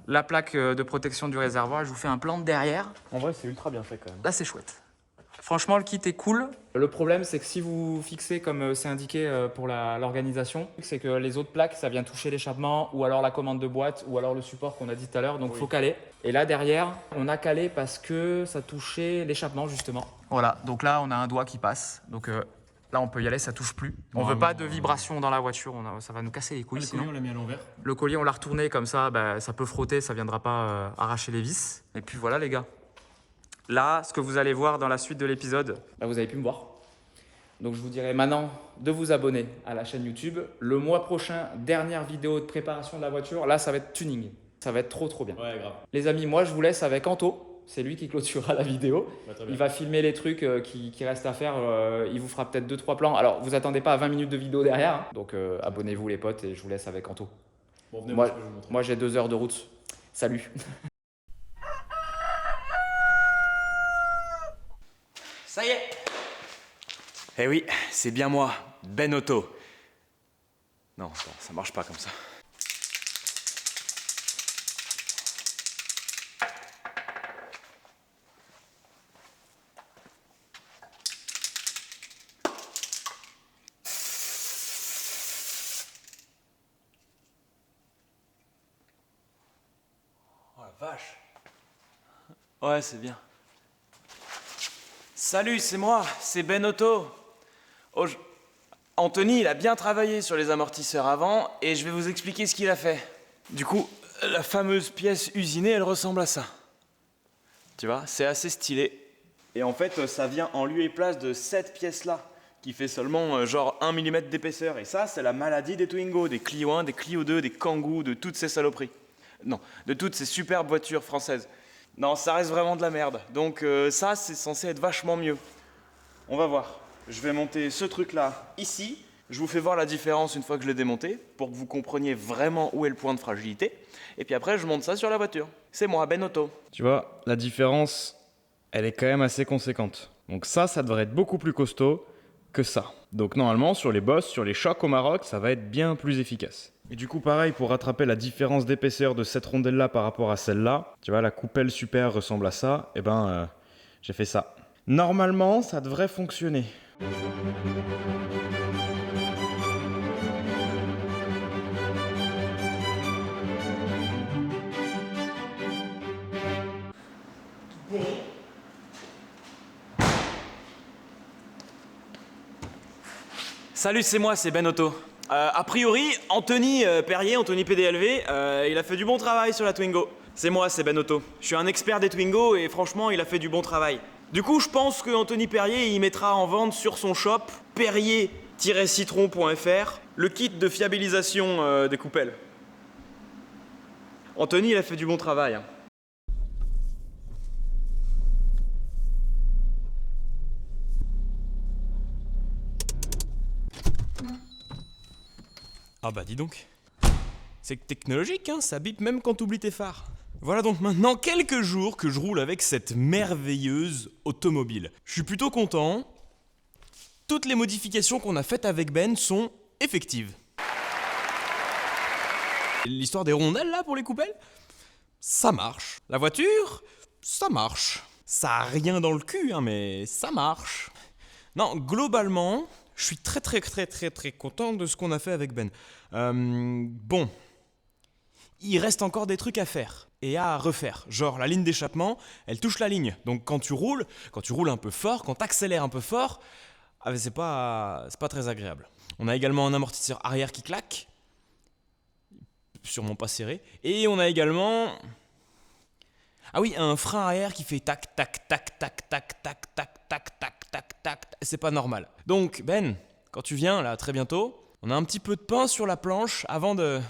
Speaker 1: La plaque de protection du réservoir, je vous fais un plan de derrière.
Speaker 2: En vrai, c'est ultra bien fait quand même.
Speaker 1: Là, c'est chouette. Franchement, le kit est cool. Le problème, c'est que si vous fixez comme c'est indiqué pour l'organisation, c'est que les autres plaques, ça vient toucher l'échappement ou alors la commande de boîte ou alors le support qu'on a dit tout à l'heure. Donc, il faut caler. Et là, derrière, on a calé parce que ça touchait l'échappement, justement. Voilà. Donc là, on a un doigt qui passe. Donc là, on peut y aller, ça touche plus. On veut pas de vibration dans la voiture. Ça va nous casser les couilles.
Speaker 2: Le
Speaker 1: sinon.
Speaker 2: collier, on l'a mis à l'envers.
Speaker 1: Le collier, on l'a retourné comme ça, ça peut frotter, ça viendra pas arracher les vis. Et puis voilà les gars. Là, ce que vous allez voir dans la suite de l'épisode, vous avez pu me voir. Donc je vous dirai maintenant de vous abonner à la chaîne YouTube. Le mois prochain, dernière vidéo de préparation de la voiture. Là, ça va être tuning. Ça va être trop bien.
Speaker 2: Ouais, grave.
Speaker 1: Les amis, moi je vous laisse avec Anto. C'est lui qui clôturera la vidéo.
Speaker 2: Bah, très bien.
Speaker 1: Il va filmer les trucs qui restent à faire. Il vous fera peut-être 2-3 plans. Alors, vous attendez pas à 20 minutes de vidéo derrière. Hein. Donc, abonnez-vous les potes et je vous laisse avec Anto.
Speaker 2: Bon, venez,
Speaker 1: Moi,
Speaker 2: je vais vous montrer.
Speaker 1: moi j'ai 2 heures de route. Salut.
Speaker 9: Ça y est. Eh oui, c'est bien moi, Ben Otto. Non, attends, ça marche pas comme ça.
Speaker 2: Oh la vache. Ouais, c'est bien. Salut, c'est moi, c'est Ben Otto. Oh, Anthony, il a bien travaillé sur les amortisseurs avant et je vais vous expliquer ce qu'il a fait. Du coup, la fameuse pièce usinée, elle ressemble à ça. Tu vois, c'est assez stylé. Et en fait, ça vient en lieu et place de cette pièce-là qui fait seulement genre 1 mm d'épaisseur. Et ça, c'est la maladie des Twingo, des Clio 1, des Clio 2, des Kangoo, de toutes ces saloperies. Non, de toutes ces superbes voitures françaises. Non, ça reste vraiment de la merde. Donc ça, c'est censé être vachement mieux. On va voir. Je vais monter ce truc-là ici. Je vous fais voir la différence une fois que je l'ai démonté, pour que vous compreniez vraiment où est le point de fragilité. Et puis après, je monte ça sur la voiture. C'est moi, Ben Auto. Tu vois, la différence, elle est quand même assez conséquente. Donc ça devrait être beaucoup plus costaud que ça. Donc normalement, sur les bosses, sur les chocs au Maroc, ça va être bien plus efficace. Et du coup, pareil, pour rattraper la différence d'épaisseur de cette rondelle-là par rapport à celle-là, tu vois, la coupelle super ressemble à ça, et j'ai fait ça. Normalement, ça devrait fonctionner. Salut, c'est moi, c'est Ben Auto. A priori, Anthony Perrier, Anthony PDLV, il a fait du bon travail sur la Twingo. C'est moi, c'est Ben Auto. Je suis un expert des Twingo et franchement, il a fait du bon travail. Du coup, je pense que Anthony Perrier, il mettra en vente sur son shop perrier-citron.fr le kit de fiabilisation des coupelles. Anthony, il a fait du bon travail. Hein. Ah bah dis donc, c'est technologique, hein, ça bip même quand t'oublies tes phares. Voilà donc maintenant quelques jours que je roule avec cette merveilleuse automobile. Je suis plutôt content. Toutes les modifications qu'on a faites avec Ben sont effectives. L'histoire des rondelles là pour les coupelles, ça marche. La voiture, ça marche. Ça a rien dans le cul, hein, mais ça marche. Non, globalement, je suis très content de ce qu'on a fait avec Ben. Bon, il reste encore des trucs à faire et à refaire. Genre la ligne d'échappement, elle touche la ligne. Donc quand tu roules un peu fort, quand tu accélères un peu fort, c'est pas très agréable. On a également un amortisseur arrière qui claque, sûrement pas serré. Et on a également... Ah oui, un frein arrière qui fait tac, tac, tac, tac, tac, tac, tac, tac, tac, tac, tac. C'est pas normal. Donc, Ben, quand tu viens, là, très bientôt, on a un petit peu de pain sur la planche avant de...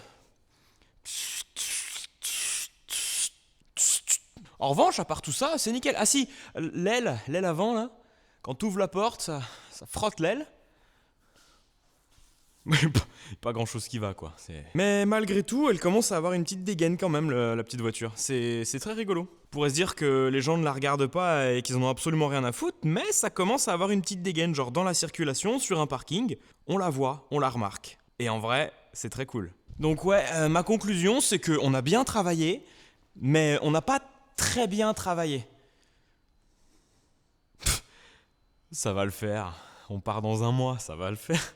Speaker 2: En revanche, à part tout ça, c'est nickel. Ah si, l'aile avant, là, quand tu ouvres la porte, ça frotte l'aile. Pas grand chose qui va quoi. Mais malgré tout, elle commence à avoir une petite dégaine quand même, la petite voiture. C'est très rigolo. On pourrait se dire que les gens ne la regardent pas et qu'ils en ont absolument rien à foutre, mais ça commence à avoir une petite dégaine, genre dans la circulation, sur un parking, on la voit, on la remarque. Et en vrai, c'est très cool. Donc ouais, ma conclusion, c'est qu'on a bien travaillé, mais on n'a pas très bien travaillé. Ça va le faire. On part dans un mois, ça va le faire.